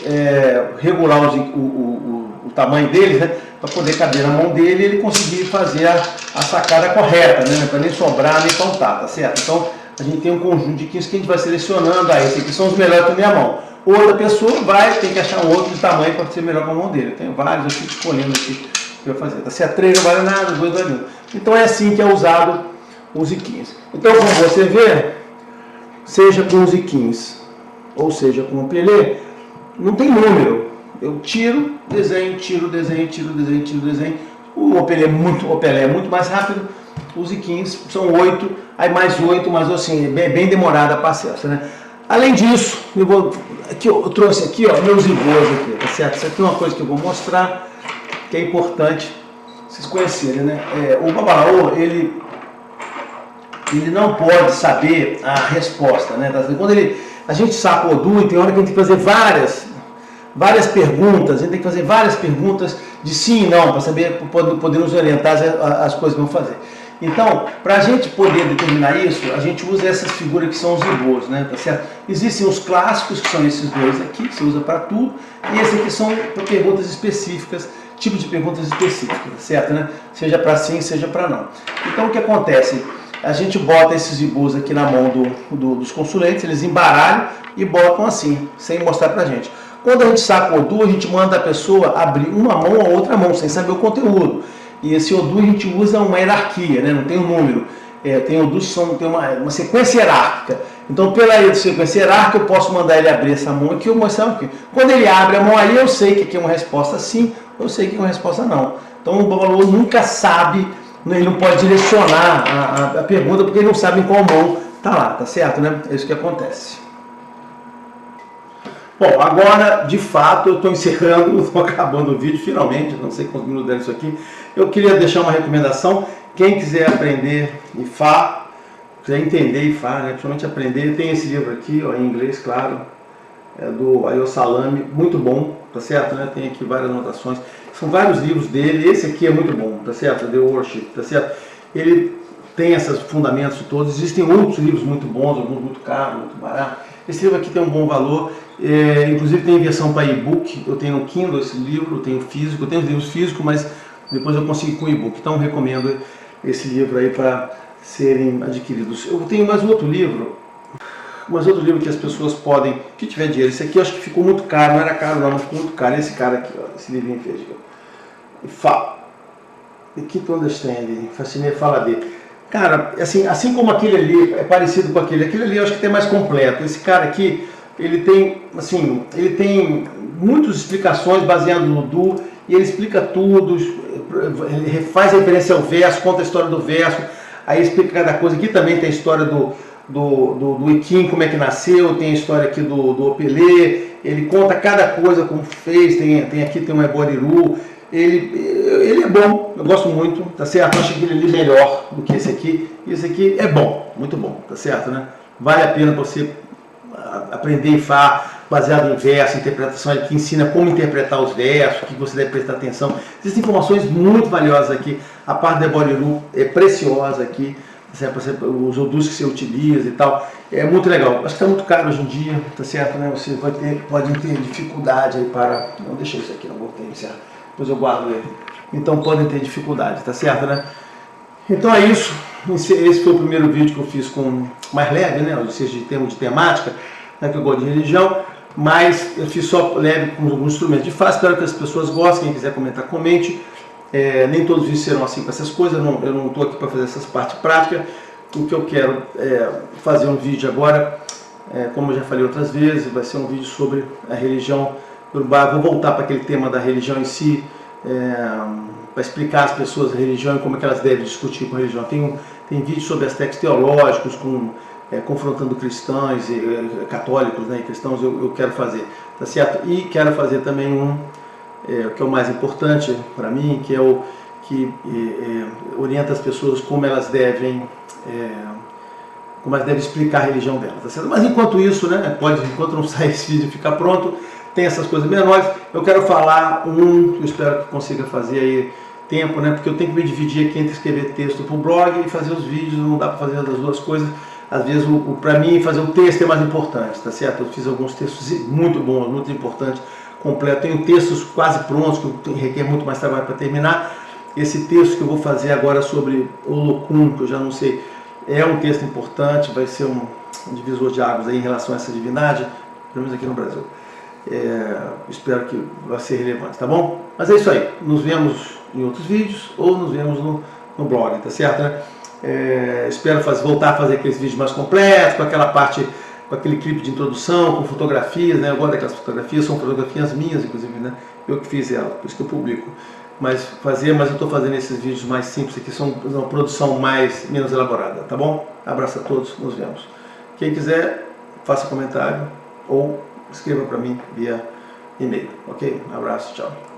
regular o tamanho deles, né? Para poder caber na mão dele e ele conseguir fazer a sacada correta, né? Para nem sobrar, nem faltar, tá certo? Então, a gente tem um conjunto de Iquins que a gente vai selecionando. Esses aqui são os melhores para a minha mão. Outra pessoa tem que achar um outro de tamanho para ser melhor com a mão dele. Eu tenho vários, eu fico escolhendo aqui o que eu vou fazer. Tá certo? 3 não vale nada, 2 vale 1. Então é assim que é usado os Iquins. Então, como você vê, seja com os Iquins ou seja com o Opelê, não tem número. Eu tiro, desenho, tiro, desenho, tiro, desenho, tiro, desenho. O Opelê é muito mais rápido. Os Iquins são 8, aí mais 8, mas assim, bem demorada a paciência, né? Além disso, eu trouxe aqui, ó, meus Ivôs aqui, tá certo? Isso aqui é uma coisa que eu vou mostrar, que é importante vocês conhecerem, né? O Babalaô, ele não pode saber a resposta, né? Quando a gente saca o Odu, tem hora que a gente tem que fazer várias perguntas, a gente tem que fazer várias perguntas de sim e não, para saber, poder nos orientar as coisas que vamos fazer. Então, para a gente poder determinar isso, a gente usa essas figuras que são os Ivôs, né? Tá certo? Existem os clássicos, que são esses dois aqui, que você usa para tudo, e esses aqui são para perguntas específicas, tipos de perguntas específicas, tá certo, né? Seja para sim, seja para não. Então, o que acontece? A gente bota esses Ivôs aqui na mão dos consulentes, eles embaralham e botam assim, sem mostrar para a gente. Quando a gente saca o Odu, a gente manda a pessoa abrir uma mão ou outra mão, sem saber o conteúdo. E esse Odu a gente usa uma hierarquia, né? Não tem um número. Tem Odus que tem uma sequência hierárquica. Então, pela sequência hierárquica, eu posso mandar ele abrir essa mão aqui ou mostrar aqui. Quando ele abre a mão aí, eu sei que aqui é uma resposta sim, eu sei que é uma resposta não. Então, o Babalaô nunca sabe, ele não pode direcionar a pergunta, porque ele não sabe em qual mão está lá, tá certo, né? É isso que acontece. Bom, agora, de fato, eu estou encerrando, estou acabando o vídeo, finalmente, não sei quantos minutos deram isso aqui. Eu queria deixar uma recomendação, quem quiser aprender Ifá, quiser entender Ifá, né, principalmente aprender, tem esse livro aqui, ó, em inglês, claro, do Ayosalami, muito bom, tá certo, né? Tem aqui várias anotações, são vários livros dele, esse aqui é muito bom, tá certo, The Worship, tá certo? Ele tem esses fundamentos todos, existem outros livros muito bons, alguns muito caros, muito baratos. Esse livro aqui tem um bom valor, inclusive tem versão para e-book, eu tenho no Kindle esse livro, eu tenho físico, eu tenho os livros físicos, mas depois eu consegui com e-book, então eu recomendo esse livro aí para serem adquiridos. Eu tenho mais um outro livro que as pessoas podem, que tiver dinheiro, esse aqui eu acho que ficou muito caro, não era caro não, mas ficou muito caro, esse cara aqui, ó, esse livrinho fez aqui, ó. Keep Understanding, Fascinating Fala dele. Cara, assim como aquele ali é parecido com aquele ali eu acho que tem mais completo. Esse cara aqui, ele tem muitas explicações baseadas no Du, e ele explica tudo, ele faz referência ao verso, conta a história do verso, aí explica cada coisa. Aqui também tem a história do Iquim, como é que nasceu, tem a história aqui do Opelê, ele conta cada coisa como fez, tem um Eboriru. ele é bom, eu gosto muito, tá certo? Eu acho aquele ali melhor do que esse aqui. E esse aqui é bom, muito bom, tá certo, né? Vale a pena você aprender Ifá, baseado em verso, interpretação, que ensina como interpretar os versos, que você deve prestar atenção. Existem informações muito valiosas aqui. A parte da Eboriru é preciosa aqui, os odus que você utiliza e tal. É muito legal. Acho que está muito caro hoje em dia, tá certo, né? Você pode ter dificuldade aí para... Não, deixa isso aqui, não voltei, certo? Depois eu guardo ele. Então podem ter dificuldade, tá certo, né? Então é isso. Esse foi o primeiro vídeo que eu fiz com mais leve, né? Ou seja, de termos de temática, né? Que eu gosto de religião. Mas eu fiz só leve com alguns instrumentos de Fá. Espero que as pessoas gostem. Quem quiser comentar, comente. Nem todos os vídeos serão assim com essas coisas. Eu não estou aqui para fazer essas partes práticas. O que eu quero é fazer um vídeo agora, como eu já falei outras vezes, vai ser um vídeo sobre a religião Yorubá. Vou voltar para aquele tema da religião em si, para explicar às pessoas a religião e como é que elas devem discutir com a religião. Tem vídeos sobre aspectos teológicos, confrontando cristãos, católicos, né, e cristãos, eu quero fazer, tá certo? E quero fazer também o que é o mais importante para mim, que é o que orienta as pessoas como elas devem explicar a religião delas, tá certo? Mas enquanto isso, né, enquanto não sair esse vídeo e ficar pronto, tem essas coisas menores. Eu quero falar que eu espero que consiga fazer aí tempo, né, porque eu tenho que me dividir aqui entre escrever texto para o blog e fazer os vídeos. Não dá para fazer as duas coisas. Às vezes, para mim, fazer o texto é mais importante, tá certo? Eu fiz alguns textos muito bons, muito importantes, completos. Tenho textos quase prontos, que requer muito mais trabalho para terminar. Esse texto que eu vou fazer agora sobre Olokun, que eu já não sei, é um texto importante, vai ser um divisor de águas aí em relação a essa divindade, pelo menos aqui no Brasil. Espero que vai ser relevante, tá bom? Mas é isso aí. Nos vemos em outros vídeos ou nos vemos no blog, tá certo, né? Espero voltar a fazer aqueles vídeos mais completos, com aquela parte, com aquele clipe de introdução, com fotografias, né? Eu gosto daquelas fotografias, são fotografias minhas, inclusive, né? Eu que fiz ela, por isso que eu publico. Mas eu estou fazendo esses vídeos mais simples aqui, são uma produção menos elaborada, tá bom? Abraço a todos, nos vemos. Quem quiser, faça comentário ou escreva para mim via e-mail, ok? Um abraço, tchau.